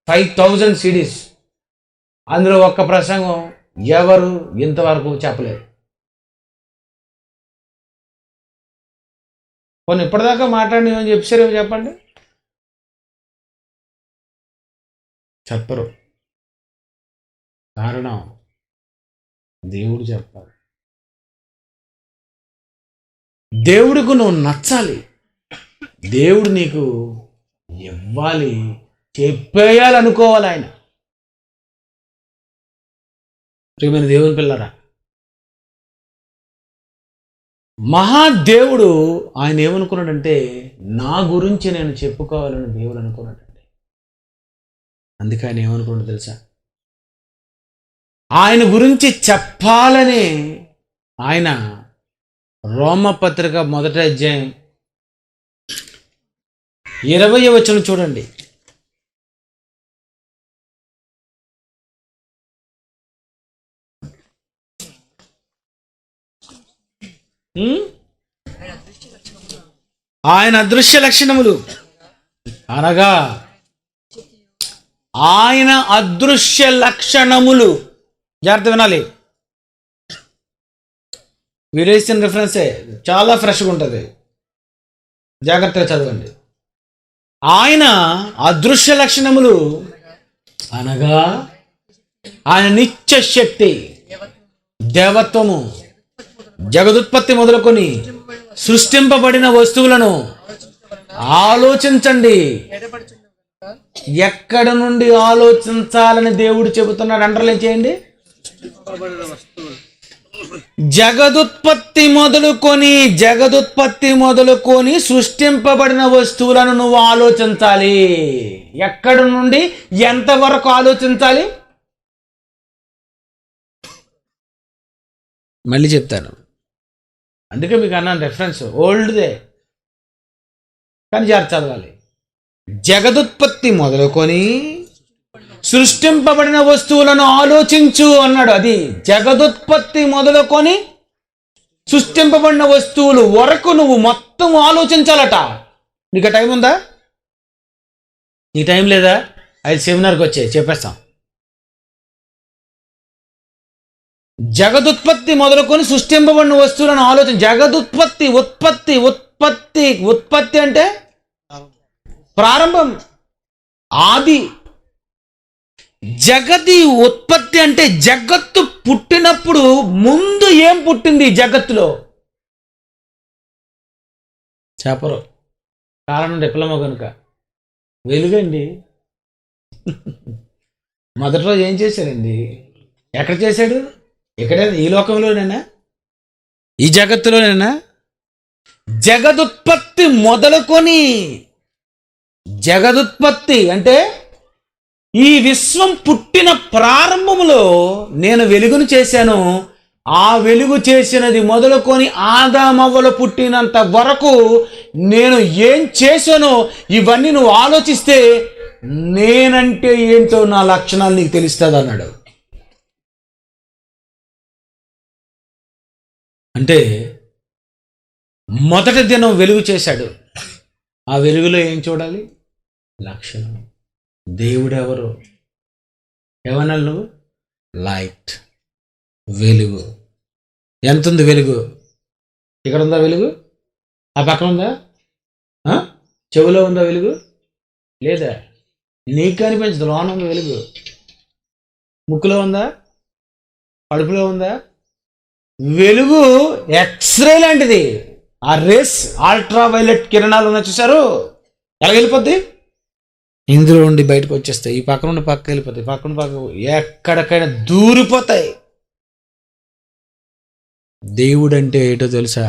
5,000 సీడీస్. అందులో ఒక్క ప్రసంగం ఎవరు ఇంతవరకు చెప్పలేదు. కొన్ని ఇప్పటిదాకా మాట్లాడి ఏమని చెప్పారేమో చెప్పండి, చెప్పరు. కారణం దేవుడు చెప్పాలి. దేవుడికి నువ్వు నచ్చాలి, దేవుడు నీకు ఇవ్వాలి, చెప్పేయాలనుకోవాలి. ఆయన ప్రియమైన దేవుని పిల్లరా, మహాదేవుడు ఆయన ఏమనుకున్నాడంటే నా గురించి నేను చెప్పుకోవాలని దేవుడు అనుకున్నాడండి. అందుకే ఆయన ఏమనుకున్నాడు తెలుసా? ఆయన గురించి చెప్పాలని ఆయన రోమపత్రిక 1వ అధ్యాయం 20వ వచనం చూడండి. ఆయన అదృశ్య లక్షణములు అనగా ఆయన అదృశ్య లక్షణములు, జాగ్రత్త వినాలి, వీరేసిన రిఫరెన్సే చాలా ఫ్రెష్గా ఉంటుంది, జాగ్రత్తగా చదవండి. ఆయన అదృశ్య లక్షణములు అనగా ఆయన నిత్య శక్తి, దేవత్వము, జగదుత్పత్తి మొదలుకొని సృష్టింపబడిన వస్తువులను ఆలోచించండి. ఎక్కడ నుండి ఆలోచించాలని దేవుడు చెబుతున్నాడు? అండర్లైన్ చేయండి. జగదుత్పత్తి మొదలుకొని సృష్టింపబడిన వస్తువులను నువ్వు ఆలోచించాలి. ఎక్కడ నుండి ఎంతవరకు ఆలోచించాలి? మళ్ళీ చెప్తాను, అందుకే మీకు అన్నాను రెఫరెన్స్ ఓల్డ్దే, కానీ జాగ్రత్త చదవాలి. జగదుత్పత్తి మొదలుకొని సృష్టింపబడిన వస్తువులను ఆలోచించు అన్నాడు. అది జగదుత్పత్తి మొదలుకొని సృష్టింపబడిన వస్తువులు వరకు నువ్వు మొత్తం ఆలోచించాలట. నీకు టైం ఉందా? నీ టైం లేదా? అది సెమినార్కి వచ్చే చెప్పేస్తాం. జగదుత్పత్తి మొదలుకొని సృష్టింపబడిన వస్తువులను ఆలోచన. జగదుత్పత్తి, ఉత్పత్తి అంటే ప్రారంభం, ఆది. జగతి ఉత్పత్తి అంటే జగత్తు పుట్టినప్పుడు ముందు ఏం పుట్టింది జగత్తులో? చెప్పరు, కారణం డిప్లొమా కనుక. వెలుగండి. మొదటి రోజు ఏం చేశాడండి? ఎక్కడ చేశాడు? ఎక్కడైనా ఈ లోకంలోనేనా? ఈ జగత్తులోనేనా? జగదుత్పత్తి మొదలుకొని, జగదుత్పత్తి అంటే ఈ విశ్వం పుట్టిన ప్రారంభములో నేను వెలుగును చేశాను. ఆ వెలుగు చేసినది మొదలుకొని ఆదామవ్వలు పుట్టినంత వరకు నేను ఏం చేశానో ఇవన్నీ నువ్వు ఆలోచిస్తే నేనంటే ఏంటో నా లక్షణాలు నీకు తెలుస్తుంది అన్నాడు. అంటే మొదటి దినం వెలుగు చేశాడు. ఆ వెలుగులో ఏం చూడాలి? లక్షణం. దేవుడెవరు? ఏమన్నా నువ్వు? లైట్, వెలుగు. ఎంత ఉంది వెలుగు? ఇక్కడ ఉందా వెలుగు? ఆ పక్కన ఉందా? చెవులో ఉందా వెలుగు? లేదా? నీకు కనిపించదు, లోన ఉంది వెలుగు. ముక్కులో ఉందా? కడుపులో ఉందా? వెలుగు ఎక్స్రే లాంటిది. ఆ రేస్, అల్ట్రా వైలెట్ కిరణాలు ఉన్నాయి చూసారు, ఎలా వెళ్ళిపోద్ది? ఇందులో ఉండి బయటకు వచ్చేస్తాయి. ఈ పక్క నుండి పక్క వెళ్ళిపోతాయి, పక్కన పక్క ఎక్కడికైనా దూరిపోతాయి. దేవుడు అంటే ఏటో తెలుసా?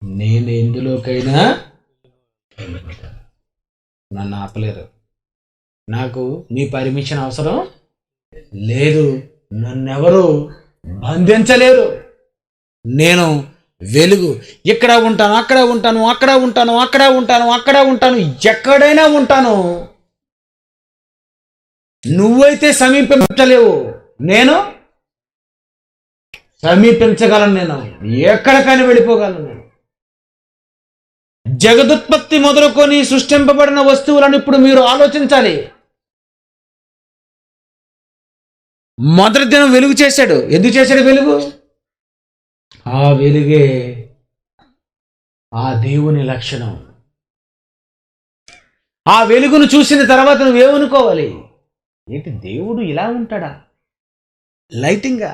నేను ఎందులోకైనా నన్ను ఆపలేరు, నాకు మీ పర్మిషన్ అవసరం లేదు, నన్నెవరు బంధించలేరు. నేను వెలుగు. ఇక్కడ ఉంటాను, అక్కడ ఉంటాను, అక్కడ ఉంటాను, అక్కడ ఉంటాను, అక్కడ ఉంటాను, ఎక్కడైనా ఉంటాను. నువ్వైతే సమీపించలేవు, నేను సమీపించగలను. నేను ఎక్కడికైనా వెళ్ళిపోగలను. నేను జగదుత్పత్తి మొదలుకొని సృష్టింపబడిన వస్తువులను ఇప్పుడు మీరు ఆలోచించాలి. మొదటి దినం వెలుగు చేశాడు. ఎందుకు చేశాడు వెలుగు? ఆ వెలుగే ఆ దేవుని లక్షణం. ఆ వెలుగును చూసిన తర్వాత నువ్వేమనుకోవాలి? ఏంటి, దేవుడు ఇలా ఉంటాడా? లైటింగా?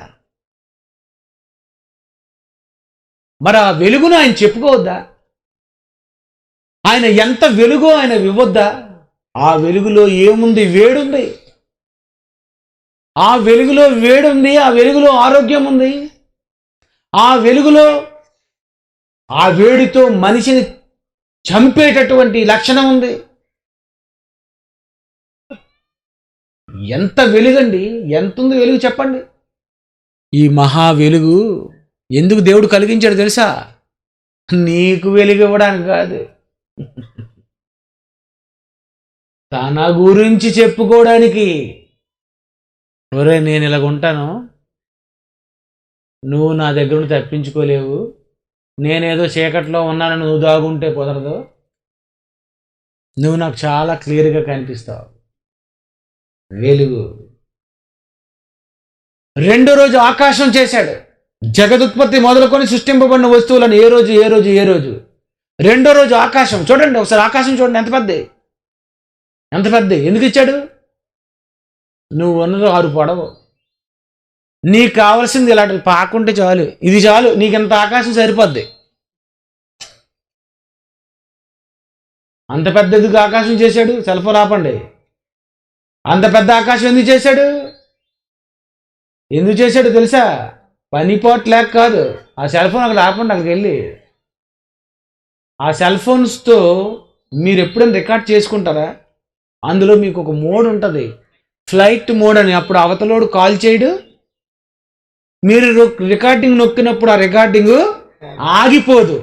మరి ఆ వెలుగును ఆయన చెప్పుకోవద్దా? ఆయన ఎంత వెలుగో ఆయన ఇవ్వొద్దా? ఆ వెలుగులో ఏముంది? వేడుంది. ఆ వెలుగులో వేడుంది, ఆ వెలుగులో ఆరోగ్యం ఉంది, ఆ వెలుగులో ఆ వేడితో మనిషిని చంపేటటువంటి లక్షణం ఉంది. ఎంత వెలుగండి, ఎంత ఉంది వెలుగు చెప్పండి. ఈ మహా వెలుగు ఎందుకు దేవుడు కలిగించాడు తెలుసా? నీకు వెలుగు ఇవ్వడానికి కాదు, తన గురించి చెప్పుకోవడానికి. ఒరే, నేను ఇలాగ ఉంటాను, నువ్వు నా దగ్గర నుండి తప్పించుకోలేవు, నేనేదో చీకట్లో ఉన్నానని నువ్వు దాగుంటే కుదరదు, నువ్వు నాకు చాలా క్లియర్గా కనిపిస్తావు. వెలుగు. రెండో రోజు ఆకాశం చేశాడు. జగదుత్పత్తి మొదలుకొని సృష్టింపబడిన వస్తువులను ఏ రోజు ఏ రోజు ఏ రోజు. రెండో రోజు ఆకాశం. చూడండి ఒకసారి, ఆకాశం చూడండి ఎంత పెద్ద, ఎంత పెద్ద. ఎందుకు ఇచ్చాడు? నువ్వు ఉన్నది 6 పొడవు, నీకు కావాల్సింది ఇలాంటి పాకుంటే చాలు, ఇది చాలు, నీకు ఎంత ఆకాశం సరిపోద్ది. అంత పెద్దదిగా ఆకాశం చేశాడు. సెల్ ఫోన్ ఆపండి. అంత పెద్ద ఆకాశం ఎందుకు చేశాడు? ఎందుకు చేశాడు తెలుసా? పనిపోట్ లేక కాదు. ఆ సెల్ ఫోన్ అక్కడ ఆపండి, అక్కడికి వెళ్ళి. ఆ సెల్ ఫోన్స్తో మీరు ఎప్పుడైనా రికార్డ్ చేసుకుంటారా? అందులో మీకు ఒక మోడ్ ఉంటుంది, ఫ్లైట్ మోడ్ అని. అప్పుడు అవతలోడు కాల్ చేయడు, మీరు రికార్డింగ్ నొక్కినప్పుడు ఆ రికార్డింగ్ ఆగిపోదు.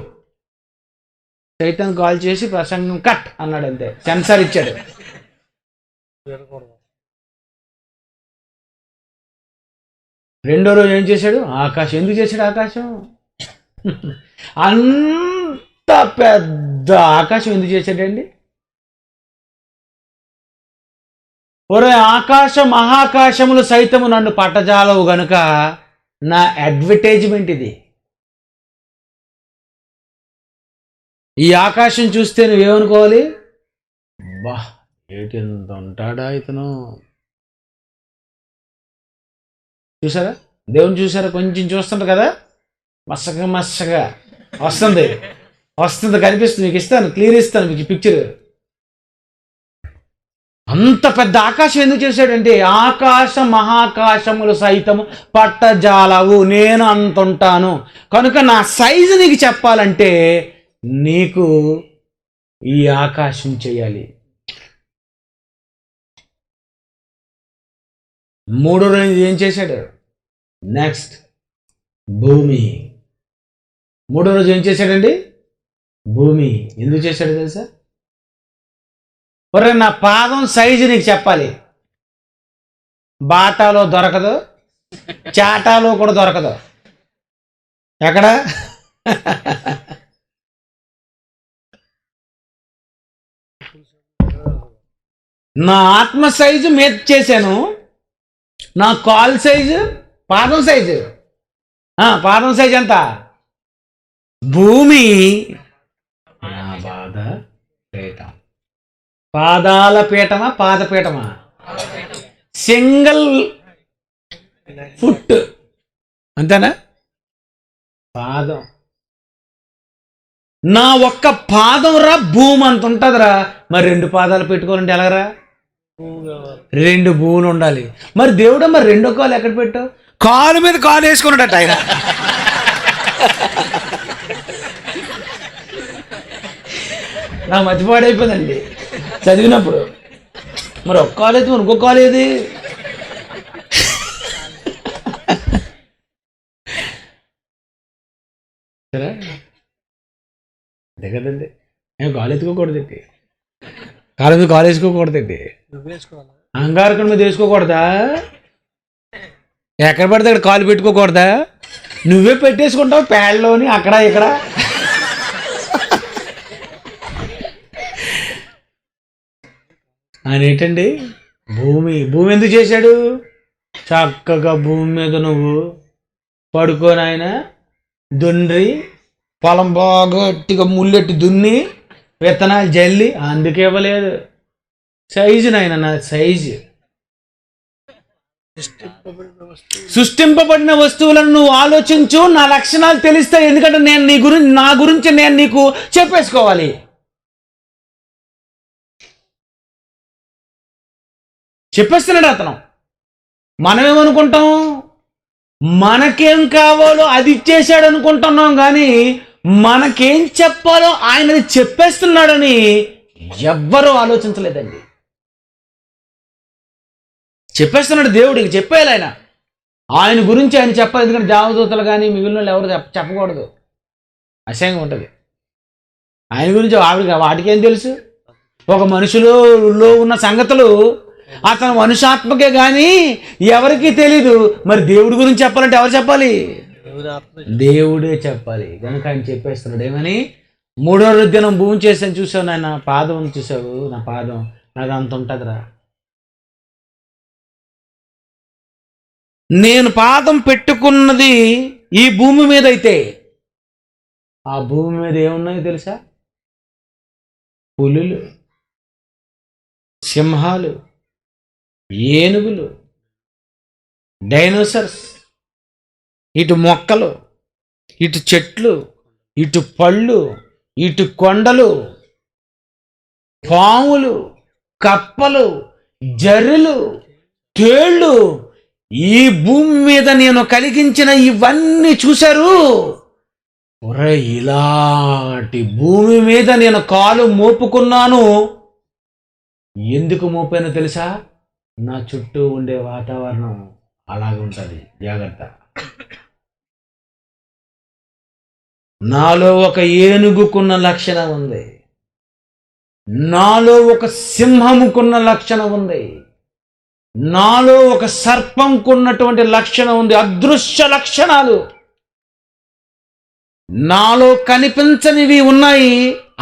చైతన్ కాల్ చేసి ప్రసంగం కట్ అన్నాడు, అంతే, సెన్సార్ ఇచ్చాడు. రెండో రోజు ఏం చేశాడు? ఆకాశం. ఎందుకు చేశాడు ఆకాశం? అంత పెద్ద ఆకాశం ఎందుకు చేశాడండి? ఒరే, ఆకాశ మహాకాశములు సైతము నన్ను పట్టజాలవు గనుక నా అడ్వర్టైజ్మెంట్ ఇది. ఈ ఆకాశం చూస్తే నువ్వేమనుకోవాలి? బా, ఏటి ఎంత ఉంటాడా ఇతను. చూసారా? దేవుని చూసారా? కొంచెం చూస్తుంటారు కదా, మస్సగా మస్సగా వస్తుంది, కనిపిస్తుంది. మీకు ఇస్తాను, క్లియర్ ఇస్తాను మీకు పిక్చర్. అంత పెద్ద ఆకాశం ఎందుకు చేశాడంటే ఆకాశ మహాకాశములు సైతము పట్టజాలవు, నేను అంత ఉంటాను కనుక నా సైజు నీకు చెప్పాలంటే నీకు ఈ ఆకాశం చేయాలి. మూడో రోజు ఏం చేశాడు? నెక్స్ట్ భూమి. మూడో రోజు ఏం చేశాడండి? భూమి. ఎందుకు చేశాడు తెలుసా? ఒరే, నా పాదం సైజు నీకు చెప్పాలి. బాటాలో దొరకదు, చాటాలో కూడా దొరకదు. ఎక్కడ? నా ఆత్మ సైజు మీద చేశాను, నా కాల్ సైజు, పాదం సైజు. పాదం సైజు ఎంత? భూమి నా బాధ పీఠం. పాదాల పీఠమా పాదపీఠమా? సింగిల్ ఫుట్ అంతేనా? పాదం. నా ఒక్క పాదం రా భూమి అంత ఉంటుందిరా. మరి 2 పాదాలు పెట్టుకోవాలంటే ఎలాగరా? 2 భూములు ఉండాలి. మరి దేవుడు మరి 2వ కాలు ఎక్కడ పెట్టావు? కాలు మీద కాలు వేసుకున్నాడట ఆయన. నా మతిపాడైపోయిందండి చదివినప్పుడు. మరి ఒక్క కాలు అయితే మరి ఇంకో కాలు ఏది? సరే అదే కదండి. నేను కాలు ఎత్తుకోకూడదండి, కాలు మీద కాలు వేసుకోకూడదండి, అంగారకుడి మీద వేసుకోకూడదా, ఎక్కడ పడితే అక్కడ కాలు పెట్టుకోకూడదా? నువ్వే పెట్టేసుకుంటావు పేడలోని అక్కడ ఇక్కడ. ఆయన ఏంటండి? భూమి. భూమి ఎందుకు చేశాడు? చక్కగా భూమి మీద నువ్వు పడుకొని ఆయన దుండ్రి పొలం బాగా గట్టిగా ముల్లెట్టి దున్ని విత్తనాలు జల్లి, అందుకే ఇవ్వలేదు సైజు. నాయన నా సైజు. సృష్టింపబడిన వస్తువులను నువ్వు ఆలోచించు, నా లక్షణాలు తెలుస్తాయి. ఎందుకంటే నేను నా గురించి నేను నీకు చెప్పేసుకోవాలి. చెప్పేస్తున్నాడు అతను. మనమేమనుకుంటాం? మనకేం కావాలో అది ఇచ్చేసాడు అనుకుంటున్నాం, కానీ మనకేం చెప్పాలో ఆయనది చెప్పేస్తున్నాడని ఎవ్వరూ ఆలోచించలేదండి. చెప్పేస్తున్నాడు దేవుడికి, చెప్పేయాలి ఆయన. ఆయన గురించి ఆయన చెప్పాలి. ఎందుకంటే దేవదూతలు కానీ మిగిలిన వాళ్ళు ఎవరు చెప్పకూడదు, అసహ్యంగా ఉంటుంది. ఆయన గురించి వాటికేం తెలుసు? ఒక మనుషులో ఉన్న సంగతులు అతను మనుషాత్మకే కానీ ఎవరికీ తెలీదు. మరి దేవుడి గురించి చెప్పాలంటే ఎవరు చెప్పాలి? దేవుడే చెప్పాలి. కనుక ఆయన చెప్పేస్తున్నాడు ఏమని? 3వ రోజు దినం భూమి చేసాను, చూసావు నాయన, పాదం చూసావు, నా పాదం నాకు అంత ఉంటుందిరా. నేను పాదం పెట్టుకున్నది ఈ భూమి మీద అయితే ఆ భూమి మీద ఏమున్నాయో తెలుసా? పులులు, సింహాలు, ఏనుగులు, డైనోసర్స్, ఇటు మొక్కలు, ఇటు చెట్లు, ఇటు పళ్ళు, ఇటు కొండలు, పాములు, కప్పలు, జర్రెలు, తేళ్ళు, ఈ భూమి మీద నేను కలిగించిన ఇవన్నీ చూశారు. ఒరే, ఇలాంటి భూమి మీద నేను కాలు మోపుకున్నాను. ఎందుకు మోపానో తెలుసా? నా చుట్టూ ఉండే వాతావరణం అలాగే ఉంటుంది, జాగ్రత్త. నాలో ఒక ఏనుగుకున్న లక్షణం ఉంది, నాలో ఒక సింహముకున్న లక్షణం ఉంది, నాలో ఒక సర్పంకున్నటువంటి లక్షణం ఉంది. అదృశ్య లక్షణాలు నాలో కనిపించనివి ఉన్నాయి,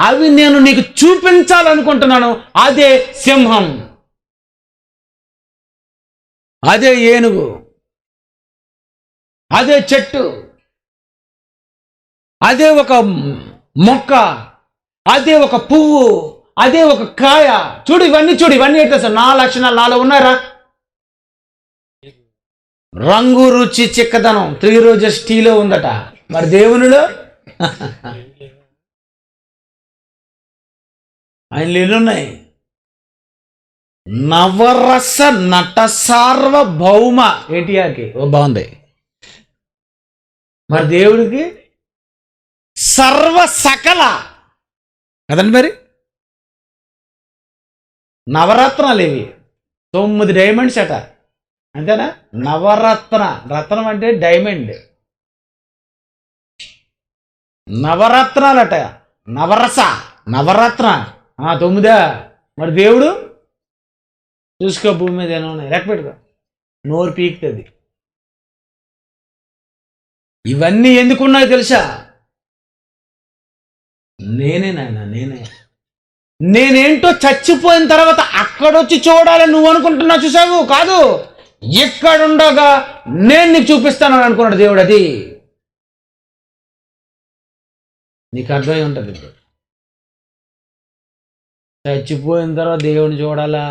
అవి నేను నీకు చూపించాలనుకుంటున్నాను. అదే సింహం, అదే ఏనుగు, అదే చెట్టు, అదే ఒక మొక్క, అదే ఒక పువ్వు, అదే ఒక కాయ. చూడు ఇవన్నీ ఏంటో సార్ నా లక్షణాలు నాలో ఉన్నారా? రంగు, రుచి, చిక్కదనం 3 రోజెస్ టీలో ఉందట. మరి దేవునిలో ఆయన ఎన్నున్నాయి? నవరస నట సార్వభౌమ ఎన్టీఆర్కి ఓ బాగుంది. మరి దేవుడికి సర్వ సకల కదండి. మరి నవరత్నాలు ఇవి, 9 డైమండ్స్ అట, అంతేనా? నవరత్న, రత్నం అంటే డైమండ్, నవరత్నాలట, నవరస నవరత్న 9. మరి దేవుడు చూసుకో, భూమి మీద ఏమో ఉన్నాయి, లెక్క పెట్టుకో, నోరు పీకుతుంది. ఇవన్నీ ఎందుకున్నాయో తెలుసా? నేనే నాయన, నేనేంటో చచ్చిపోయిన తర్వాత అక్కడొచ్చి చూడాలని నువ్వు అనుకుంటున్నా, చూసావు? కాదు, ఇక్కడుండగా నేను నీకు చూపిస్తానని అనుకున్నాడు దేవుడు. అది నీకు అర్థమై ఉంటుంది. చచ్చిపోయిన తర్వాత దేవుడిని చూడాలా?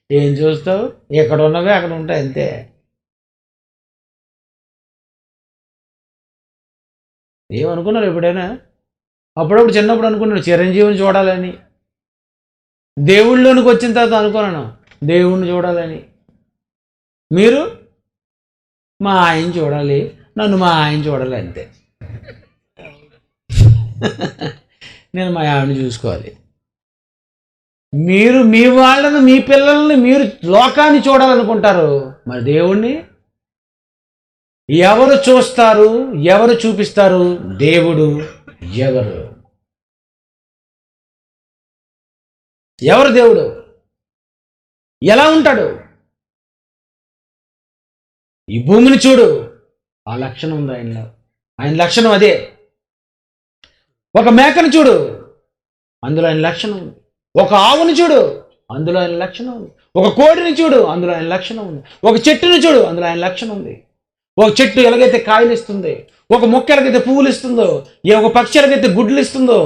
ఏం చూస్తావు? ఎక్కడ ఉన్నవే అక్కడ ఉంటాయి, అంతే. ఏమనుకున్నారు ఎప్పుడైనా? అప్పుడప్పుడు చిన్నప్పుడు అనుకున్నాను చిరంజీవిని చూడాలని, దేవుళ్ళలోనికి వచ్చిన తర్వాత అనుకున్నాను దేవుణ్ణి చూడాలని. మీరు మా ఆయన చూడాలి, నన్ను మా ఆయన చూడాలి, అంతే. నేను మా ఆవిడని చూసుకోవాలి. మీరు మీ వాళ్ళను, మీ పిల్లల్ని, మీరు లోకాన్ని చూడాలనుకుంటారు. మరి దేవుణ్ణి ఎవరు చూస్తారు? ఎవరు చూపిస్తారు? దేవుడు ఎవరు? ఎవరు దేవుడు? ఎలా ఉంటాడు? ఈ భూమిని చూడు, ఆ లక్షణం ఉంది ఆయనలో. ఆయన లక్షణం అదే. ఒక మేకను చూడు, అందులో ఆయన లక్షణం ఉంది. ఒక ఆవుని చూడు, అందులో ఆయన లక్షణం ఉంది. ఒక కోడిని చూడు, అందులో ఆయన లక్షణం ఉంది. ఒక చెట్టుని చూడు, అందులో ఆయన లక్షణం ఉంది. ఒక చెట్టు ఎలాగైతే కాయలు ఇస్తుంది, ఒక మొక్క ఎలాగైతే పువ్వులు ఇస్తుందో, ఒక పక్షి ఎలాగైతే గుడ్లు ఇస్తుందో.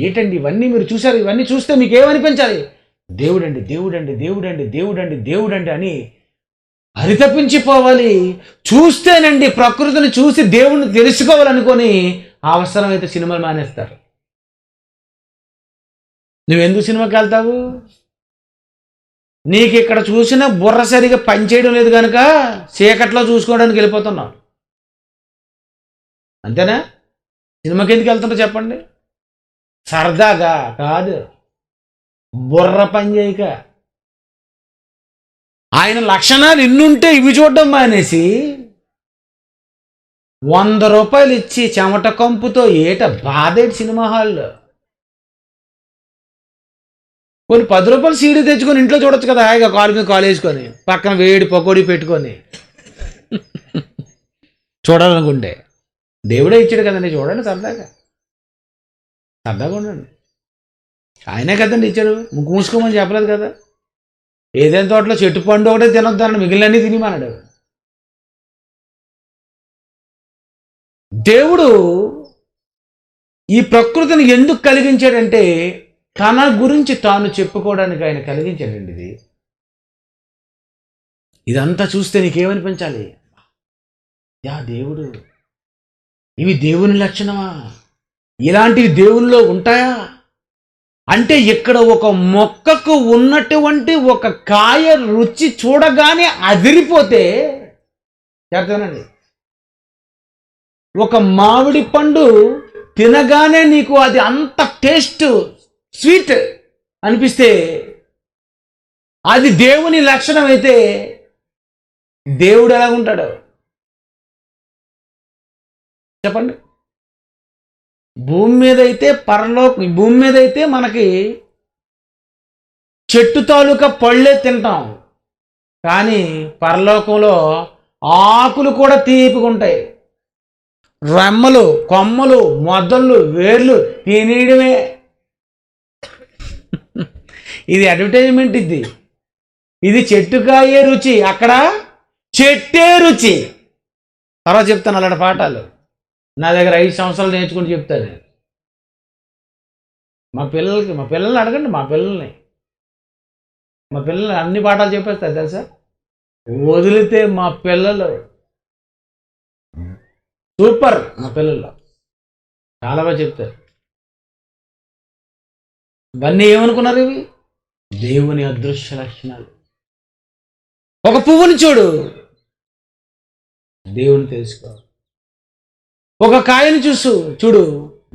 ఏంటండి ఇవన్నీ మీరు చూశారు? ఇవన్నీ చూస్తే మీకు ఏమనిపించాలి? దేవుడండి, దేవుడండి, దేవుడండి, దేవుడండి, దేవుడండి అని హరితపించిపోవాలి. చూస్తేనండి ప్రకృతిని చూసి దేవుణ్ణి తెలుసుకోవాలనుకొని అవసరమైతే సినిమాలు మానేస్తారు. నువ్వెందుకు సినిమాకి వెళ్తావు? నీకు ఇక్కడ చూసిన బుర్ర సరిగా పనిచేయడం లేదు కనుక చీకట్లో చూసుకోవడానికి వెళ్ళిపోతున్నావు, అంతేనా? సినిమాకి ఎందుకు వెళ్తుంటో చెప్పండి? సరదాగా కాదు, బుర్ర పని చేయక. ఆయన లక్షణాలు ఇన్నుంటే ఇవి చూడడం మానేసి 100 రూపాయలు ఇచ్చి చెమట కంపుతో ఏట బాధేటి సినిమా హాల్లో. కొన్ని 10 రూపాయలు సీడీ తెచ్చుకొని ఇంట్లో చూడొచ్చు కదా, హాయిగా కాలు మీద కాలు వేసుకొని, పక్కన వేడి పకోడీ పెట్టుకొని చూడాలనుకుంటే. దేవుడే ఇచ్చాడు కదండి, చూడండి సరదాగా, సరదాగా ఉండండి. ఆయనే కదండి ఇచ్చాడు, ముక్కు మూసుకోమని చెప్పలేదు కదా. ఏదైనా తోటలో చెట్టు పండు ఒకటే తినొద్దన్నాడు, మిగిలినన్నీ తినిమన్నాడు. దేవుడు ఈ ప్రకృతిని ఎందుకు కలిగించాడంటే తన గురించి తాను చెప్పుకోవడానికి ఆయన కలిగించాడండి. ఇదంతా చూస్తే నీకేమనిపించాలి? యా దేవుడు, ఇవి దేవుని లక్షణమా? ఇలాంటివి దేవునిలో ఉంటాయా? అంటే ఇక్కడ ఒక మొక్కకు ఉన్నటువంటి ఒక కాయ రుచి చూడగానే అదిరిపోతే, చేస్తానండి, ఒక మామిడి పండు తినగానే నీకు అది అంత టేస్ట్ స్వీట్ అనిపిస్తే అది దేవుని లక్షణం అయితే దేవుడు ఎలా ఉంటాడు చెప్పండి? భూమి మీద అయితే మనకి చెట్టు తాలూకా పళ్ళే తింటాం, కానీ పరలోకంలో ఆకులు కూడా తీపిగుంటాయి. రెమ్మలు, కొమ్మలు, మొదళ్ళు, వేర్లు తినేయడమే. ఇది అడ్వర్టైజ్మెంట్. ఇది చెట్టుకాయే రుచి, అక్కడ చెట్టే రుచి. తర్వాత చెప్తాను అలాంటి పాఠాలు. నా దగ్గర 5 సంవత్సరాలు నేర్చుకుని చెప్తాను. మా పిల్లల్ని అడగండి, మా పిల్లల్ని అన్ని పాఠాలు చెప్పేస్తారు తెలుసా. వదిలితే మా పిల్లలు సూపర్. మా పిల్లలు చాలా బాగా చెప్తారు. ఇవన్నీ ఏమనుకున్నారు? ఇవి దేవుని అదృశ్య లక్షణాలు. ఒక పువ్వుని చూడు, దేవుని తెలుసుకో. ఒక కాయని చూడు,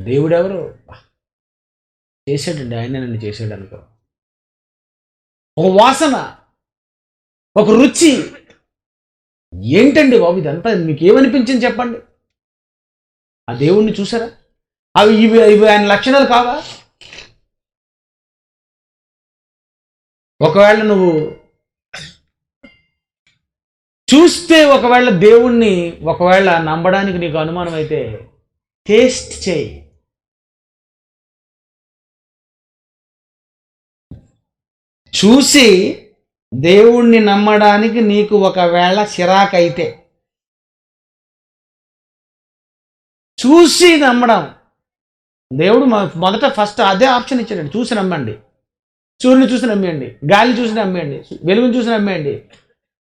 దేవుడెవరు చేశాడండి, ఆయన నన్ను చేశాడు అనుకో. ఒక వాసన, ఒక రుచి, ఏంటండి బాబు ఇదంతా, మీకు ఏమనిపించింది చెప్పండి? ఆ దేవుణ్ణి చూసారా? ఇవి ఆయన లక్షణాలు కావా? ఒకవేళ నువ్వు చూస్తే, ఒకవేళ దేవుణ్ణి ఒకవేళ నమ్మడానికి నీకు అనుమానం అయితే టేస్ట్ చేయి. చూసి దేవుణ్ణి నమ్మడానికి నీకు ఒకవేళ చిరాకైతే, చూసి నమ్మడం, దేవుడు మొదట ఫస్ట్ అదే ఆప్షన్ ఇచ్చాడండి. చూసి నమ్మండి, సూర్యుని చూసి నమ్మేయండి, గాలి చూసి నమ్మేయండి, వెలుగుని చూసి నమ్మేయండి,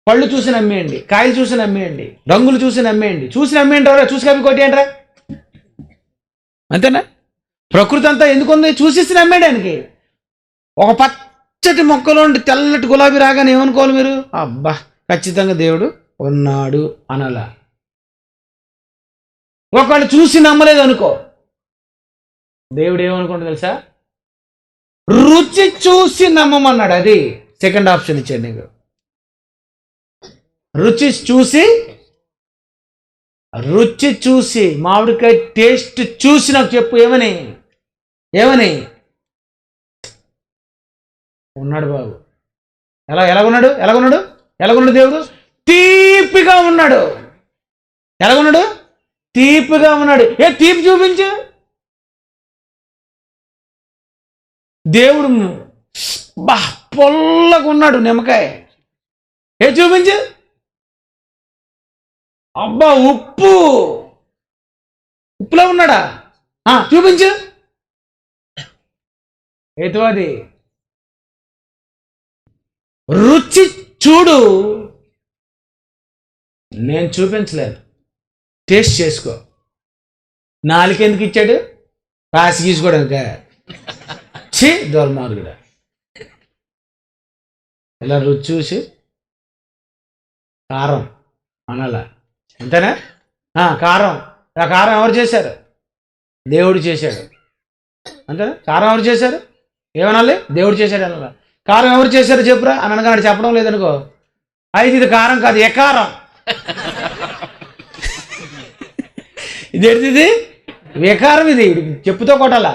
పళ్ళు చూసి నమ్మేయండి, కాయలు చూసి నమ్మేయండి, రంగులు చూసి నమ్మేయండి. చూసి నమ్మేయండి రా, చూసి కవి కొట్టేయండిరా, అంతేనా? ప్రకృతి అంతా ఎందుకుంది? చూసేసి నమ్మేయడానికి. ఒక పచ్చటి మొక్కలో తెల్లటి గులాబీ రాగానే ఏమనుకోవాలి మీరు? అబ్బా, ఖచ్చితంగా దేవుడు ఉన్నాడు అనలా. ఒకళ్ళు చూసి నమ్మలేదు అనుకో, దేవుడు ఏమనుకుంటా తెలుసా? రుచి చూసి నమ్మమన్నాడు. అది సెకండ్ ఆప్షన్ ఇచ్చాడు నీకు. రుచి చూసి మామిడికాయ టేస్ట్ చూసి నాకు చెప్పు, ఏమని ఉన్నాడు బాబు. ఎలాగున్నాడు దేవుడు? తీపిగా ఉన్నాడు. ఎలాగున్నాడు? తీపిగా ఉన్నాడు. తీపి చూపించు. దేవుడు పొల్లగా ఉన్నాడు నిమ్మకాయ, చూపించు. అబ్బా, ఉప్పులో ఉన్నాడా? చూపించు. ఏతువాది రుచి చూడు. నేను చూపించలేను, టేస్ట్ చేసుకో. నాలుకెందుకు ఇచ్చాడు? రాసి గీసుకోవడానికి. దుర్మార్గుడా. ఇలా రుచి చూసి కారం అనాలా, అంతేనా? కారం. ఆ కారం ఎవరు చేశారు? దేవుడు చేశాడు, అంతేనా? కారం ఎవరు చేశారు? ఏమనాలి? దేవుడు చేశాడు అనాలా. కారం ఎవరు చేశారు చెప్పురా అని అనగానే చెప్పడం లేదనుకో, అయితే ఇది కారం కాదు, ఎకారం. ఇదేంటిది? వికారం. ఇది చెప్పుతో కొట్టాలా,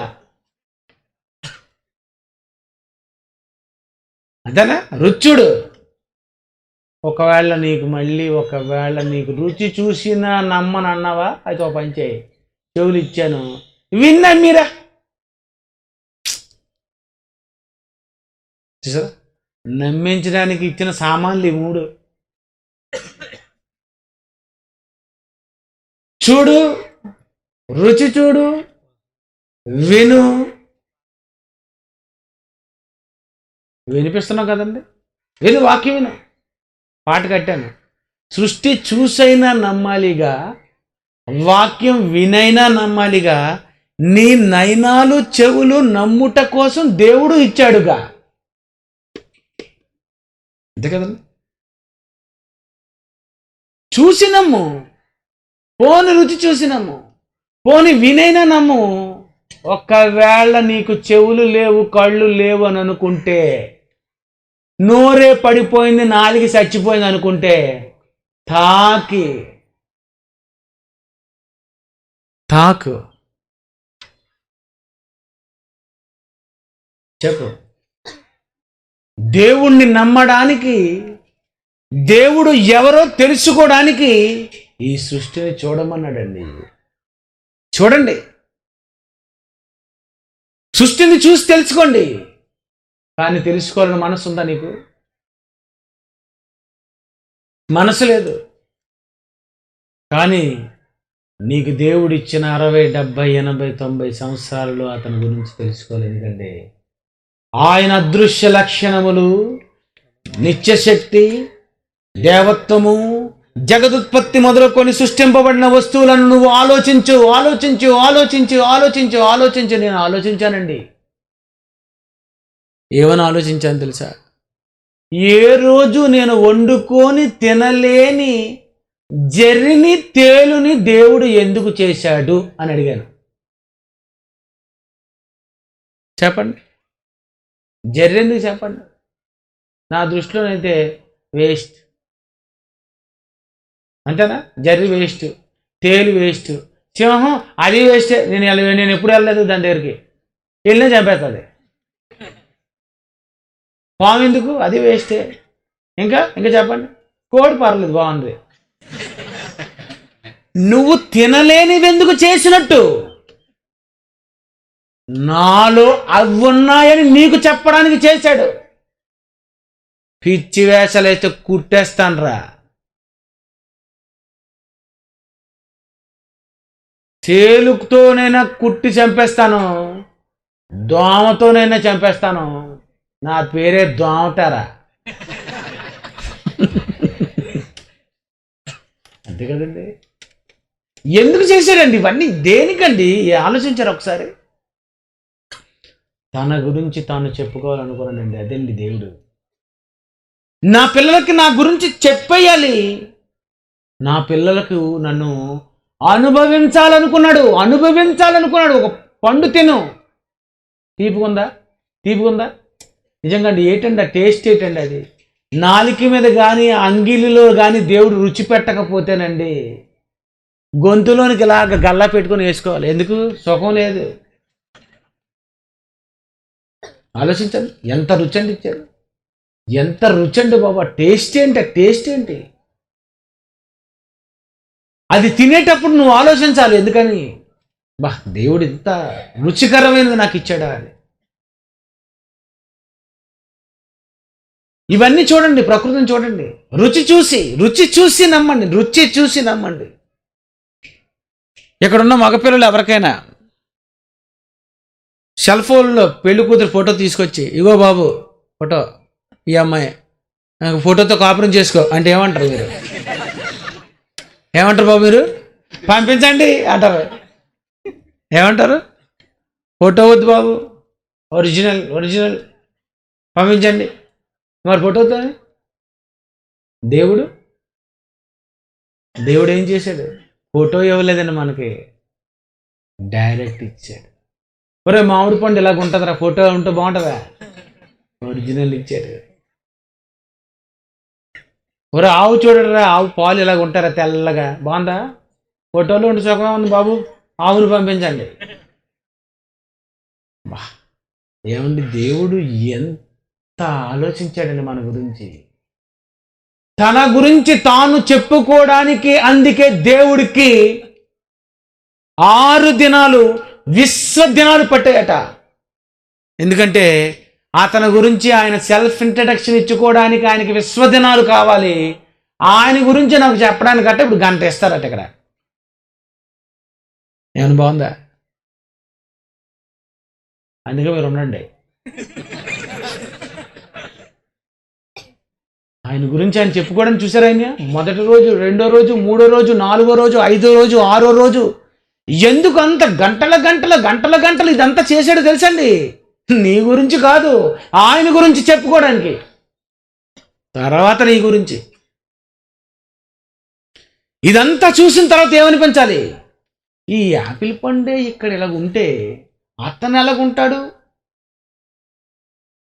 అంతేనా? రుచుడు. ఒకవేళ నీకు రుచి చూసినా నమ్మని అన్నావా, అయితే ఒక పని చేయి, చెవులు ఇచ్చాను విన్నా మీరా. చూసారా, నమ్మించడానికి ఇచ్చిన సామాన్లు 3. చూడు, రుచి చూడు, విను. వినిపిస్తున్నావు కదండి, విను, వాక్యం విను. పాట కట్టాను. సృష్టి చూసైనా నమ్మాలిగా, వాక్యం వినైనా నమ్మాలిగా, నీ నయనాలు చెవులు నమ్ముట కోసం దేవుడు ఇచ్చాడుగా, అంతే కదండి. చూసి నమ్ము, పోని రుచి చూసి నమ్ము, పోని వినైనా నమ్ము. ఒకవేళ నీకు చెవులు లేవు, కళ్ళు లేవు అని అనుకుంటే, నోరే పడిపోయింది, నాలుగు చచ్చిపోయింది అనుకుంటే, తాకు చెప్పు. దేవుణ్ణి నమ్మడానికి, దేవుడు ఎవరో తెలుసుకోవడానికి ఈ సృష్టిని చూడమన్నాడండి. చూడండి, సృష్టిని చూసి తెలుసుకోండి. కానీ తెలుసుకోవాలని మనసు ఉందా నీకు? మనసు లేదు. కానీ నీకు దేవుడిచ్చిన 60, 70, 80, 90 సంవత్సరాలలో అతని గురించి తెలుసుకోవాలి. ఎందుకంటే ఆయన అదృశ్య లక్షణములు, నిత్యశక్తి, దేవత్వము, జగదుత్పత్తి మొదలుకొని సృష్టింపబడిన వస్తువులను నువ్వు ఆలోచించు. నేను ఆలోచించానండి. ఏమని ఆలోచించాను తెలుసా? ఏ రోజు నేను వండుకొని తినలేని జర్రిని తేలుని దేవుడు ఎందుకు చేశాడు అని అడిగాను. చెప్పండి, జర్రి ఎందుకు చెప్పండి? నా దృష్టిలోనైతే వేస్ట్. అంతేనా? జర్రి వేస్ట్, తేలు వేస్ట్, సింహం అది వేస్టే. నేను ఎప్పుడు వెళ్ళలేదు దాని దగ్గరికి, వెళ్ళినా చంపేస్తుంది. పాము ఎందుకు? అది వేస్టే. ఇంకా చెప్పండి. కోడి పర్లేదు, బాగుంది. నువ్వు తినలేనివి ఎందుకు చేసినట్టు? నాలో అవి ఉన్నాయని నీకు చెప్పడానికి చేశాడు. పిచ్చి వేషాలైతే కుట్టేస్తాన్రా. తేలుతోనైనా కుట్టి చంపేస్తాను, దోమతోనైనా చంపేస్తాను. నా పేరే దోమటారా. అంతే కదండి. ఎందుకు చేశాడండి ఇవన్నీ? దేనికండి? ఆలోచించారు ఒకసారి? తన గురించి తాను చెప్పుకోవాలనుకున్నాడండి. అదండి దేవుడు. నా పిల్లలకి నా గురించి చెప్పేయాలి, నా పిల్లలకు నన్ను అనుభవించాలనుకున్నాడు. ఒక పండు తిను, తీపుకుందా? నిజంగా అండి. ఏంటండి ఆ టేస్ట్? ఏంటండి అది? నాలిక మీద కానీ అంగిలిలో కానీ దేవుడు రుచి పెట్టకపోతేనండి గొంతులోనికి ఇలాగ గల్లా పెట్టుకొని వేసుకోవాలి. ఎందుకు? సుఖం లేదు. ఆలోచించండి, ఎంత రుచి అండి ఇచ్చారు. ఎంత రుచి అండి బాబా. టేస్ట్ ఏంటి? అది తినేటప్పుడు నువ్వు ఆలోచించాలి. ఎందుకని? దేవుడు ఇంత రుచికరమైనది నాకు ఇచ్చాడా అని. ఇవన్నీ చూడండి, ప్రకృతిని చూడండి. రుచి చూసి నమ్మండి. ఇక్కడున్న మగపిల్లలు ఎవరికైనా సెల్ ఫోన్లో పెళ్లి కూతురు ఫోటో తీసుకొచ్చి, ఇగో బాబు ఫోటో, ఈ అమ్మాయి ఫోటోతో కాపురం చేసుకో అంటే ఏమంటారు మీరు? బాబు మీరు? పంపించండి అంటారు. ఏమంటారు? ఫోటో వద్దు బాబు, ఒరిజినల్ పంపించండి. మరి ఫోటోతో దేవుడు ఏం చేశాడు? ఫోటో ఇవ్వలేదండి మనకి, డైరెక్ట్ ఇచ్చాడు. ఒరే మామిడి పండు ఇలాగ ఉంటుందిరా, ఫోటో ఉంటే బాగుంటుందా? ఒరిజినల్ ఇచ్చాడు. ఒరే ఆవు చూడరా, ఆవు పాలు ఇలాగ ఉంటారా తెల్లగా, బాగుందా? ఫోటోలో ఉండి సుఖంగా ఉంది బాబు, ఆవును పంపించండి. ఏమండి, దేవుడు ఎంత ఆలోచించాడండి మన గురించి, తన గురించి తాను చెప్పుకోవడానికి. అందుకే దేవుడికి 6 దినాలు విశ్వ దినాలు పట్టాయట. ఎందుకంటే అతని గురించి ఆయన సెల్ఫ్ ఇంట్రడక్షన్ ఇచ్చుకోవడానికి ఆయనకి విశ్వదినాలు కావాలి. ఆయన గురించి నాకు చెప్పడానికంటే ఇప్పుడు గంట ఇస్తారట ఇక్కడ. ఏమన్నా బాగుందా? అందుకే మీరు ఉండండి. ఆయన గురించి ఆయన చెప్పుకోవడానికి చూసారు. ఆయన మొదటి రోజు, రెండో రోజు, మూడో రోజు, నాలుగో రోజు, ఐదో రోజు, ఆరో రోజు ఎందుకు అంత గంటల ఇదంతా చేశాడు తెలుసండి? నీ గురించి కాదు, ఆయన గురించి చెప్పుకోవడానికి. తర్వాత నీ గురించి. ఇదంతా చూసిన తర్వాత ఏమనిపించాలి? ఈ యాపిల్ పండే ఇక్కడ ఇలాగ ఉంటే అతను ఎలాగుంటాడు?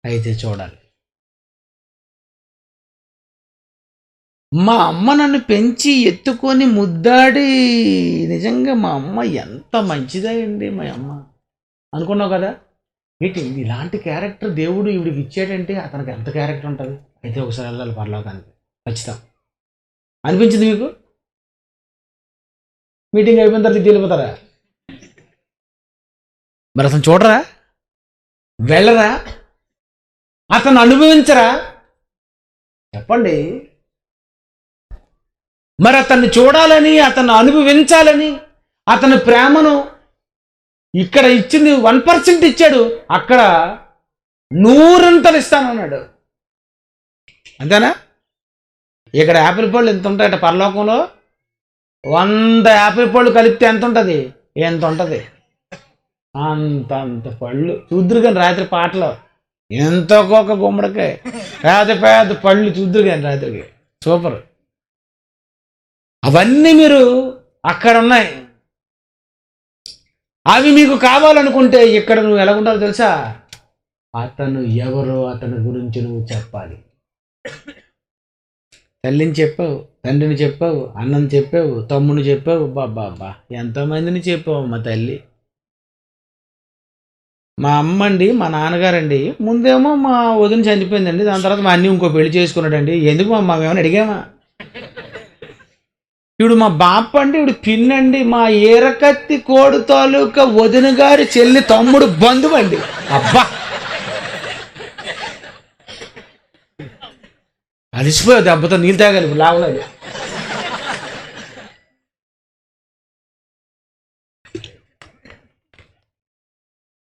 అయితే చూడాలి. మా అమ్మ నన్ను పెంచి ఎత్తుకొని ముద్దాడి, నిజంగా మా అమ్మ ఎంత మంచిదండి మా అమ్మ అనుకున్నావు కదా. ఇలాంటి క్యారెక్టర్ దేవుడు ఇవిడికి ఇచ్చాడంటే అతనికి ఎంత క్యారెక్టర్ ఉంటుంది. అయితే ఒకసారి వెళ్ళాలి పరలోకానికి ఖచ్చితం. అనిపించింది మీకు? మీటింగ్ అయిపోయిన తర్వాత వెళ్ళిపోతారా? మరి అతను చూడరా? వెళ్ళరా? అతను అనుభవించరా? చెప్పండి. మరి అతన్ని చూడాలని, అతన్ని అనుభవించాలని, అతని ప్రేమను ఇక్కడ ఇచ్చింది 1% ఇచ్చాడు, అక్కడ 100 ఇస్తానన్నాడు. అంతేనా? ఇక్కడ యాపిల్ పళ్ళు ఎంత ఉంటాయట, పరలోకంలో 100 యాపిల్ పళ్ళు కలిపితే ఎంత ఉంటుంది? ఎంత ఉంటుంది? అంత పళ్ళు చూద్దరు. కానీ రాత్రి పాటలో ఎంతకొక గుమ్మడికాయ, పేద పేద పళ్ళు చూద్దురు కానీ రాత్రికి. సూపర్. అవన్నీ మీరు అక్కడ ఉన్నాయి. అవి మీకు కావాలనుకుంటే ఇక్కడ నువ్వు ఎలా ఉంటావు తెలుసా? అతను ఎవరో అతని గురించి నువ్వు చెప్పాలి. తల్లిని చెప్పావు, తండ్రిని చెప్పావు, అన్నని చెప్పావు, తమ్ముని చెప్పావు, బాబా ఎంతమందిని చెప్పావు. మా తల్లి, మా అమ్మ అండి, మా నాన్నగారండి, ముందేమో మా వదిన చనిపోయిందండి, దాని తర్వాత మా అన్నీ ఇంకో పెళ్లి చేసుకున్నాడండి. ఎందుకు మా ఏమైనా అడిగామా? ఇప్పుడు మా బాప అండి, ఇప్పుడు పిన్నండి, మా ఏరకత్తి కోడు తాలూకా వదిన గారి చెల్లి తమ్ముడు బంధువు అండి. అబ్బా అలిసిపోయావు, దెబ్బతో నీళ్ళు తాగాలి లావలేదు.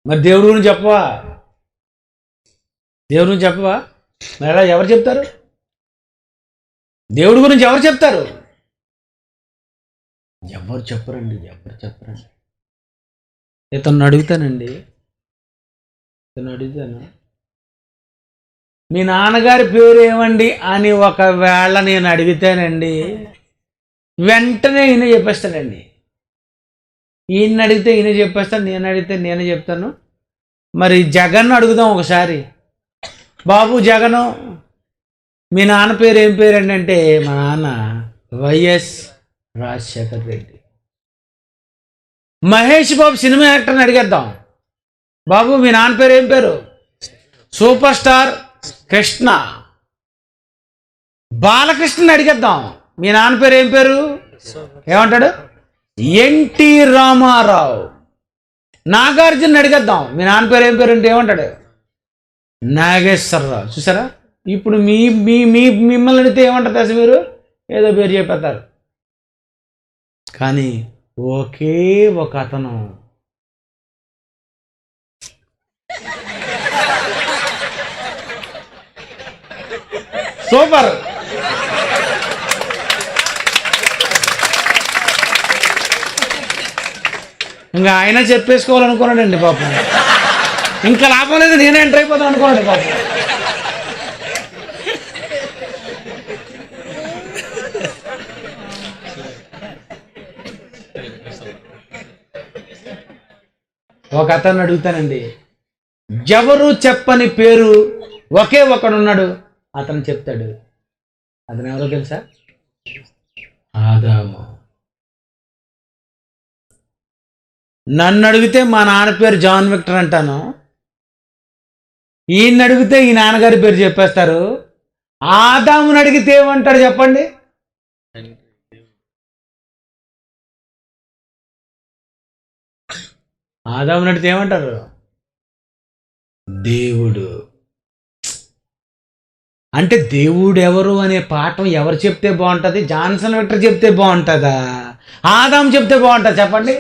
మరి దేవుడి గురించి చెప్పవా? దేవుడి గురించి చెప్పవా? మరి ఎలా ఎవరు చెప్తారు? దేవుడి గురించి ఎవరు చెప్తారు? ఎవరు చెప్పరండి, ఎవరు చెప్పరండి. ఇతను అడుగుతానండి, ఇతను అడుగుతాను, మీ నాన్నగారి పేరు ఏమండి అని ఒకవేళ నేను అడిగితేనండి వెంటనే ఈయన చెప్పేస్తాడండి. ఈయన అడిగితే ఈయన చెప్పేస్తాను, నేను అడిగితే నేనే చెప్తాను. మరి జగన్ అడుగుదాం ఒకసారి. బాబు జగను, మీ నాన్న పేరు ఏం పేరండి అంటే, మా నాన్న వైఎస్ రాజశేఖర్ రెడ్డి. మహేష్ బాబు సినిమా యాక్టర్ని అడిగేద్దాం. బాబు మీ నాన్న పేరు ఏం పేరు? Super star Krishna. బాలకృష్ణని అడిగేద్దాం, మీ నాన్న పేరు ఏం పేరు? ఏమంటాడు? ఎన్టీ రామారావు. నాగార్జున అడిగేద్దాం, మీ నాన్న పేరు ఏం పేరు అంటే ఏమంటాడు? నాగేశ్వరరావు. చూసారా? ఇప్పుడు మిమ్మల్ని అడిగితే ఏమంటారు అసలు? మీరు ఏదో పేరు చెప్పేస్తారు. కానీ ఒకే ఒక అతను సూపర్. ఇంకా ఆయన చెప్పేసుకోవాలనుకున్నాడండి పాపం. ఇంకా లాభం లేదు, నేనే ఎంటర్ అయిపోతాను అనుకున్నాడు పాపం. ఒక అతన్ని అడుగుతానండి, ఎవరు చెప్పని పేరు ఒకే ఒకడున్నాడు, అతను చెప్తాడు. అతను ఎవరో తెలుసా? ఆదాము. నన్ను అడిగితే మా నాన్న పేరు జాన్ విక్టర్ అంటాను, ఈయన అడిగితే ఈ నాన్నగారి పేరు చెప్పేస్తారు. ఆదాముని అడిగితే ఏమంటాడు చెప్పండి? ఆదాముని అడిగితే ఏమంటారు? దేవుడు. అంటే దేవుడు ఎవరు అనే పాఠం ఎవరు చెప్తే బాగుంటుంది? జాన్సన్ విక్టర్ చెప్తే బాగుంటుందా? ఆదాం చెప్తే బాగుంటుంది? చెప్పండి.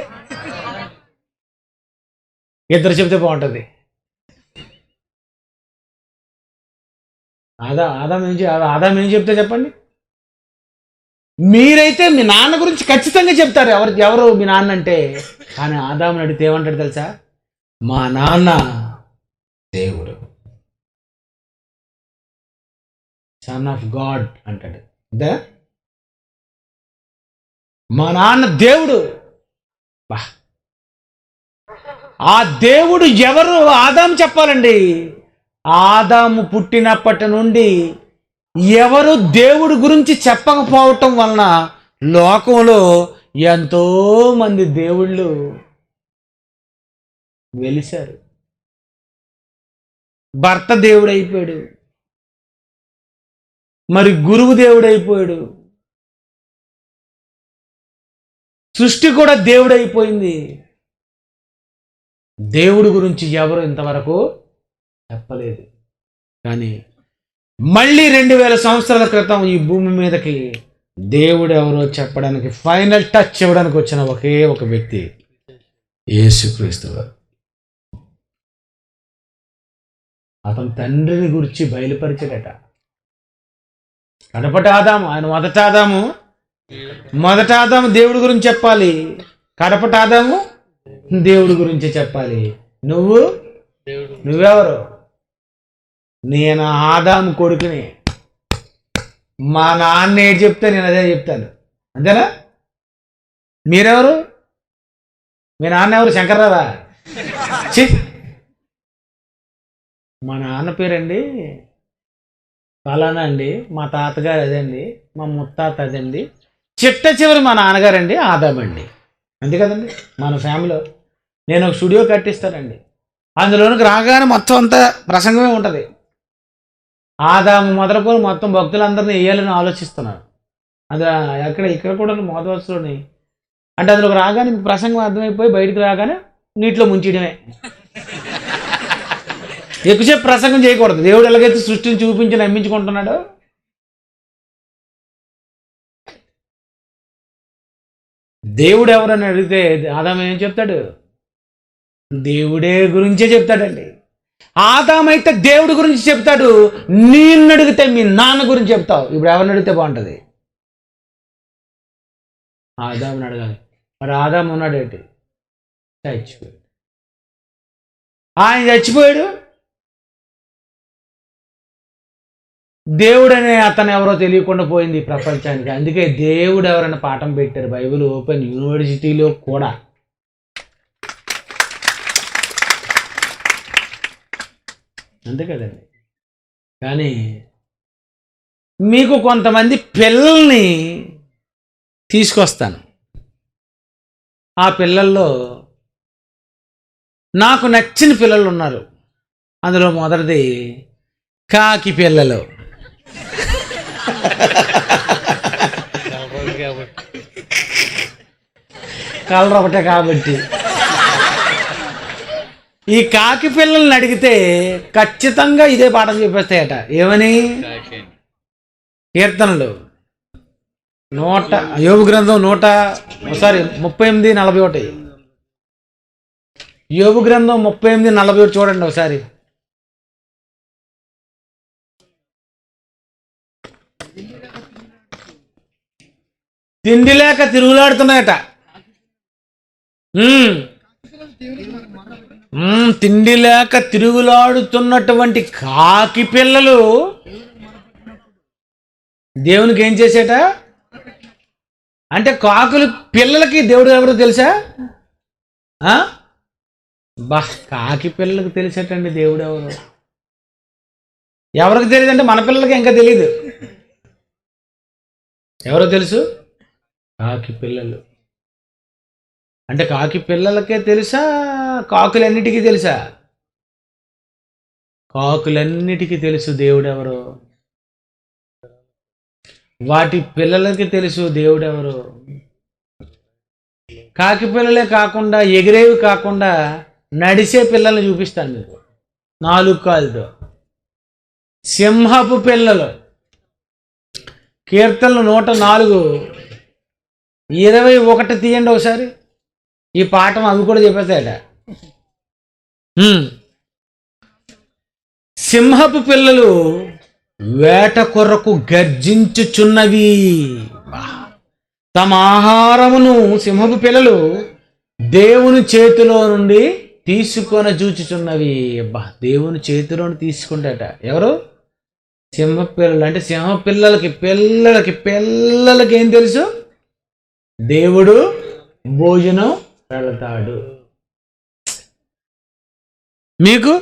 ఇద్దరు చెప్తే బాగుంటుంది. ఆదాం ఏం చెప్తే చెప్పండి. మీరైతే మీ నాన్న గురించి ఖచ్చితంగా చెప్తారు, ఎవరు మీ నాన్న అంటే. కానీ ఆదాముని అడిగితే ఏమంటాడు తెలుసా? మా నాన్న దేవుడు, సన్ ఆఫ్ గాడ్ అంటాడు. మా నాన్న దేవుడు. బా, ఆ దేవుడు ఎవరు? ఆదాము చెప్పాలండి. ఆదాము పుట్టినప్పటి నుండి ఎవరు దేవుడి గురించి చెప్పకపోవటం వలన లోకంలో ఎంతో మంది దేవుళ్ళు వెలిశారు. భర్త దేవుడైపోయాడు, మరి గురువు దేవుడైపోయాడు, సృష్టి కూడా దేవుడైపోయింది. దేవుడి గురించి ఎవరు ఇంతవరకు చెప్పలేదు. కానీ మళ్ళీ 2000 సంవత్సరాల క్రితం ఈ భూమి మీదకి దేవుడు ఎవరో చెప్పడానికి, ఫైనల్ టచ్ ఇవ్వడానికి వచ్చిన ఒకే ఒక వ్యక్తి యేసుక్రీస్తు గారు. అతను తండ్రిని గురించి బయలుపరిచాడట. కడపటి ఆదాము, ఆయన మొదట ఆదాము దేవుడి గురించి చెప్పాలి, కడపటి ఆదాము దేవుడి గురించి చెప్పాలి. నువ్వెవరు? నేను ఆదాము కొడుకుని. మా నాన్న ఏడు చెప్తే నేను అదే చెప్తాను, అంతేనా? మీరెవరు? మీ నాన్న ఎవరు? శంకర్రావా? మా నాన్న పేరండి ఫలానా అండి, మా తాతగారు అదండి, మా ముత్తాత అదండి, చిట్ట చివరి మా నాన్నగారండి ఆదామండి. అంతే కదండి మన ఫ్యామిలీలో. నేను ఒక స్టూడియో కట్టిస్తానండి, అందులోనికి రాగానే మొత్తం అంతా ప్రసంగమే ఉంటుంది. ఆదాము మొదలుకొని మొత్తం భక్తులందరినీ వేయాలని ఆలోచిస్తున్నారు. అది ఇక్కడ కూడా మోదవలసలోని అంటే అందులోకి రాగానే ప్రసంగం అర్థమైపోయి బయటికి రాగానే నీటిలో ముంచడమే. ఎక్కువసేపు ప్రసంగం చేయకూడదు. దేవుడు ఎలాగైతే సృష్టిని చూపించి నమ్మించుకుంటున్నాడో, దేవుడు ఎవరని అడిగితే ఆదాము ఏం చెప్తాడు? దేవుడే గురించే చెప్తాడండి. ఆదామైతే దేవుడి గురించి చెప్తాడు, నిన్ను అడిగితే మీ నాన్న గురించి చెప్తావు. ఇప్పుడు ఎవరిని అడిగితే బాగుంటుంది? ఆదాముని అడగాలి. మరి ఆదాము ఉన్నాడేంటి? చచ్చిపోయాడు. ఆయన చచ్చిపోయాడు, దేవుడు అనే అతను ఎవరో తెలియకుండా పోయింది ప్రపంచానికి. అందుకే దేవుడు ఎవరైనా పాఠం పెట్టారు బైబిల్ ఓపెన్ యూనివర్సిటీలో కూడా. అంతే కదండి. కానీ మీకు కొంతమంది పిల్లల్ని తీసుకొస్తాను. ఆ పిల్లల్లో నాకు నచ్చిన పిల్లలు ఉన్నారు. అందులో మొదటిది కాకి పిల్లలు. కలర్ ఒకటే కాబట్టి ఈ కాకి పిల్లల్ని అడిగితే ఖచ్చితంగా ఇదే పాఠం చెప్పేస్తాయట. ఏమని? కీర్తనలు యోబు గ్రంథం 38:41. యోబు గ్రంథం 38:41 చూడండి ఒకసారి. తిండి లేక తిరుగులాడుతున్నాయట. తిండి లేక తిరుగులాడుతున్నటువంటి కాకి పిల్లలు దేవునికి ఏం చేసేట అంటే, కాకులు పిల్లలకి దేవుడు ఎవరో తెలుసా? కాకి పిల్లలకు తెలిసేటండి దేవుడు ఎవరు. ఎవరికి తెలియదు అంటే మన పిల్లలకి ఇంకా తెలియదు. ఎవరో తెలుసు? కాకి పిల్లలు. అంటే కాకి పిల్లలకే తెలుసా? కాకులన్నిటికీ తెలుసా? కాకులన్నిటికీ తెలుసు దేవుడు ఎవరు. వాటి పిల్లలకి తెలుసు దేవుడు ఎవరు. కాకి పిల్లలే కాకుండా, ఎగిరేవి కాకుండా నడిచే పిల్లల్ని చూపిస్తాను మీకు 4 కాళ్ళతో. సింహపు పిల్లలు. కీర్తనలు 104:21 తీయండి ఒకసారి. ఈ పాఠం అవి కూడా చెప్పేస్తాయట. సింహపు పిల్లలు వేట కొరకు గర్జించుచున్నవి, తమ ఆహారమును సింహపు పిల్లలు దేవుని చేతిలో నుండి తీసుకొని చూచుచున్నవి. దేవుని చేతిలోని తీసుకుంటాట ఎవరు? సింహ పిల్లలు. అంటే సింహ పిల్లలకి ఏం తెలుసు? దేవుడు భోజనం పెడతాడు. మీకు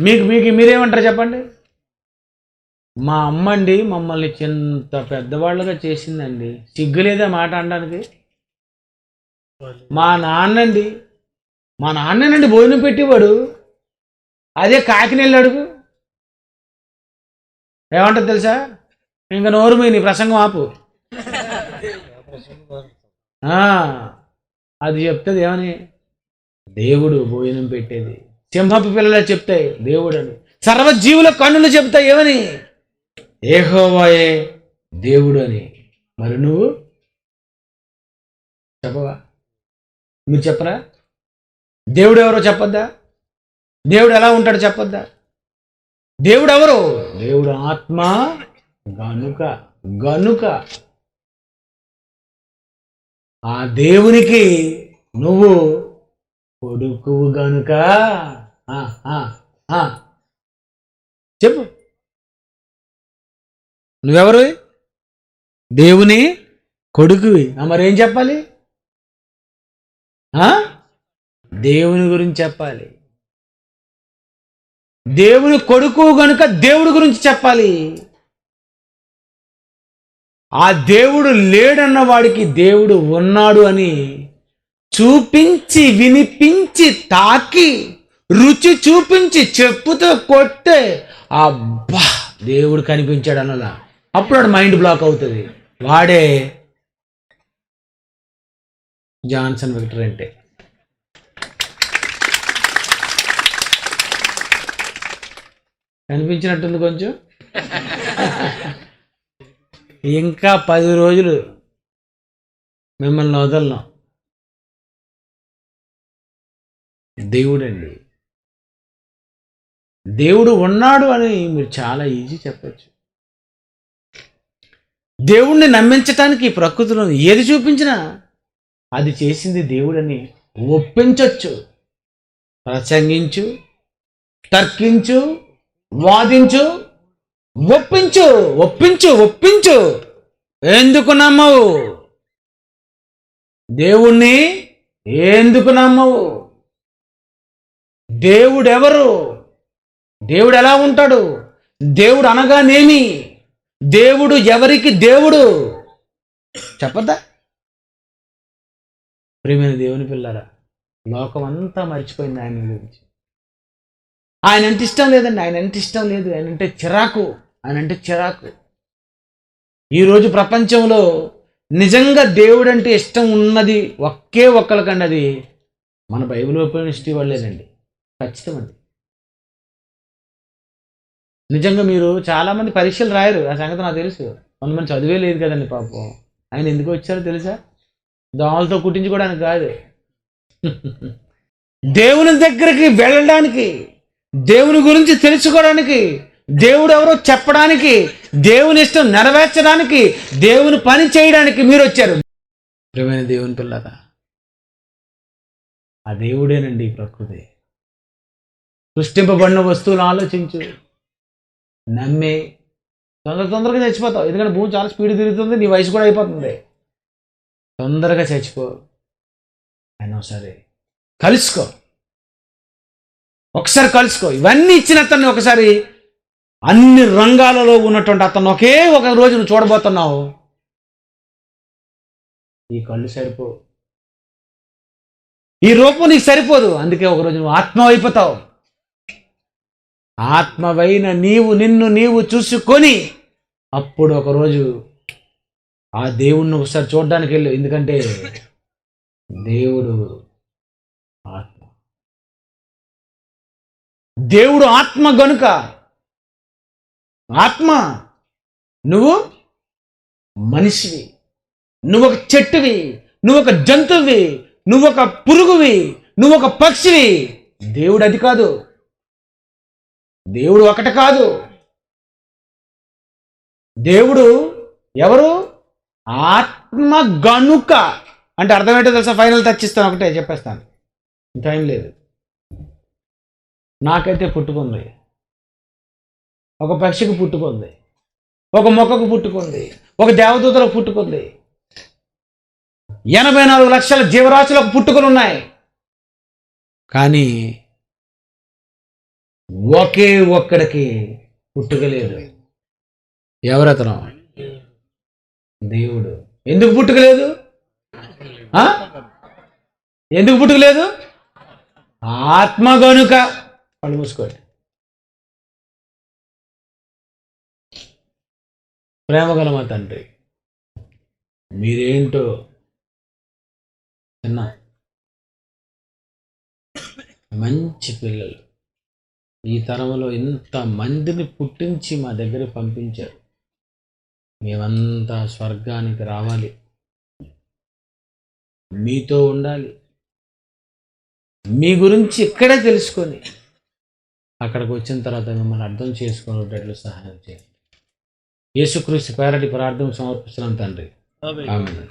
మీకు మీకు మీరేమంటారు చెప్పండి? మా అమ్మండి మమ్మల్ని ఎంత పెద్దవాళ్ళుగా చేసిందండి, సిగ్గులేదా మాట అనడానికి? మా నాన్నేనండి భోజనం పెట్టేవాడు. అదే కాకినెళ్ళి అడుగు ఏమంటారు తెలుసా? ఇంకా నోరు మీ నీ ప్రసంగం ఆపు. అది చెప్తుంది ఏమని? దేవుడు భోజనం పెట్టేది. సింహపు పిల్లలు చెప్తాయి దేవుడు అని. సర్వజీవుల కన్నులు చెప్తాయి ఏమని? యెహోవాయే దేవుడు అని. మరి నువ్వు చెప్పవా? మీరు చెప్పరా? దేవుడు ఎవరో చెప్పొద్దా? దేవుడు ఎలా ఉంటాడో చెప్పొద్దా? దేవుడు ఎవరు? దేవుడు ఆత్మ గనుక ఆ దేవునికి నువ్వు కొడుకువు గనుక చెప్పు, నువ్వెవరు? దేవుని కొడుకువి. మరేం చెప్పాలి? దేవుని గురించి చెప్పాలి. దేవుని కొడుకు గనుక దేవుడి గురించి చెప్పాలి. ఆ దేవుడు లేడన్న వాడికి దేవుడు ఉన్నాడు అని చూపించి, వినిపించి, తాకి, రుచి చూపించి, చెప్పుతో కొట్టే అబ్బా దేవుడు కనిపించాడు అన్నలా, అప్పుడు వాడు మైండ్ బ్లాక్ అవుతుంది. వాడే జాన్సన్ విక్టర్ అంటే. కనిపించినట్టుంది కొంచెం. ఇంకా 10 రోజులు మిమ్మల్ని వదలను. దేవుడండి, దేవుడు ఉన్నాడు అని మీరు చాలా ఈజీ చెప్పచ్చు. దేవుణ్ణి నమ్మించటానికి ప్రకృతిలో ఏది చూపించినా అది చేసింది దేవుడని ఒప్పించవచ్చు. ప్రసంగించు, తర్కించు, వాదించు, ఒప్పించు, ఒప్పించు, ఒప్పించు. ఎందుకు నమ్మవు? దేవుణ్ణి ఎందుకు నమ్మవు? దేవుడెవరు? దేవుడు ఎలా ఉంటాడు? దేవుడు అనగానేమి? దేవుడు ఎవరికి దేవుడు చెప్పద్దా? ప్రియమైన దేవుని పిల్లరా, లోకం అంతా మర్చిపోయింది ఆయన గురించి. ఆయన అంటే ఇష్టం లేదండి, ఆయన అంటే ఇష్టం లేదు, ఆయన అంటే చిరాకు, ఆయన అంటే చిరాకు. ఈరోజు ప్రపంచంలో నిజంగా దేవుడు అంటే ఇష్టం ఉన్నది ఒకే ఒక్కరికండి, అది మన బైబిల్ ఓపెన్ హిస్టరీ వాళ్ళేనండి. ఖచ్చితమండి. నిజంగా మీరు చాలామంది పరీక్షలు రాయరు, ఆ సంగతి నాకు తెలుసు. కొంతమంది చదివే లేదు కదండి పాపం. ఆయన ఎందుకు వచ్చారో తెలుసా? దోమలతో కుట్టించుకోవడానికి కాదు, దేవుని దగ్గరికి వెళ్ళడానికి, దేవుని గురించి తెలుసుకోవడానికి, దేవుడు ఎవరో చెప్పడానికి, దేవుని ఇష్టం నెరవేర్చడానికి, దేవుని పని చేయడానికి మీరు వచ్చారు. ప్రియమైన దేవుని పిల్లరా, ఆ దేవుడేనండి ఈ ప్రకృతి. సృష్టింపబడిన వస్తువులు ఆలోచించు, నమ్మే తొందరగా చచ్చిపోతావు. ఎందుకంటే భూమి చాలా స్పీడ్ తిరుగుతుంది, నీ వయసు కూడా అయిపోతుంది. తొందరగా చచ్చిపో. అయినా సరే కలుసుకో, ఒకసారి కలుసుకో. ఇవన్నీ ఇచ్చిన అతన్ని ఒకసారి, అన్ని రంగాలలో ఉన్నటువంటి అతను ఒకే ఒక రోజు నువ్వు చూడబోతున్నావు. ఈ కళ్ళు సరిపో, ఈ రూపం నీకు సరిపోదు. అందుకే ఒకరోజు నువ్వు ఆత్మ అయిపోతావు. ఆత్మవైన నిన్ను నీవు చూసుకొని అప్పుడు ఒకరోజు ఆ దేవుణ్ణి ఒకసారి చూడడానికి వెళ్ళు. ఎందుకంటే దేవుడు ఆత్మ. దేవుడు ఆత్మ గనుక, ఆత్మ, నువ్వు మనిషివి, నువ్వు ఒక చెట్టువి, నువ్వు ఒక జంతువువి, నువ్వు ఒక పురుగువి, నువ్వు ఒక పక్షివి. దేవుడు అది కాదు. దేవుడు ఒకటి కాదు. దేవుడు ఎవరు? ఆత్మ గనుక. అంటే అర్థమేంటో తెలుసా? ఫైనల్ టచ్ ఇస్తాను, ఒకటే చెప్పేస్తాను, టైం లేదు. నాకైతే పుట్టుకుంది, ఒక పక్షికి పుట్టుకుంది, ఒక మొక్కకు పుట్టుకుంది, ఒక దేవదూతలకు పుట్టుకుంది, 84 లక్షల జీవరాశులకు పుట్టుకలు ఉన్నాయి. కానీ ఒకే ఒక్కడికి పుట్టుకలేదు. ఎవరతను? దేవుడు. ఎందుకు పుట్టుకలేదు? ఎందుకు పుట్టుకలేదు? ఆత్మ గనుక. వాళ్ళు మూసుకోండి. ప్రేమగల మా తండ్రి, మీరేంటో చిన్న మంచి పిల్లలు ఈ తరంలో ఇంత మందిని పుట్టించి మా దగ్గర పంపించారు. మేమంతా స్వర్గానికి రావాలి, మీతో ఉండాలి, మీ గురించి ఇక్కడే తెలుసుకొని అక్కడికి వచ్చిన తర్వాత మిమ్మల్ని అర్థం చేసుకునేటట్లు సహాయం చేయండి. యేసుక్రీస్తు పేరటి ప్రార్థన సమర్పిస్తున్నాం తండ్రి. ఆమేన్.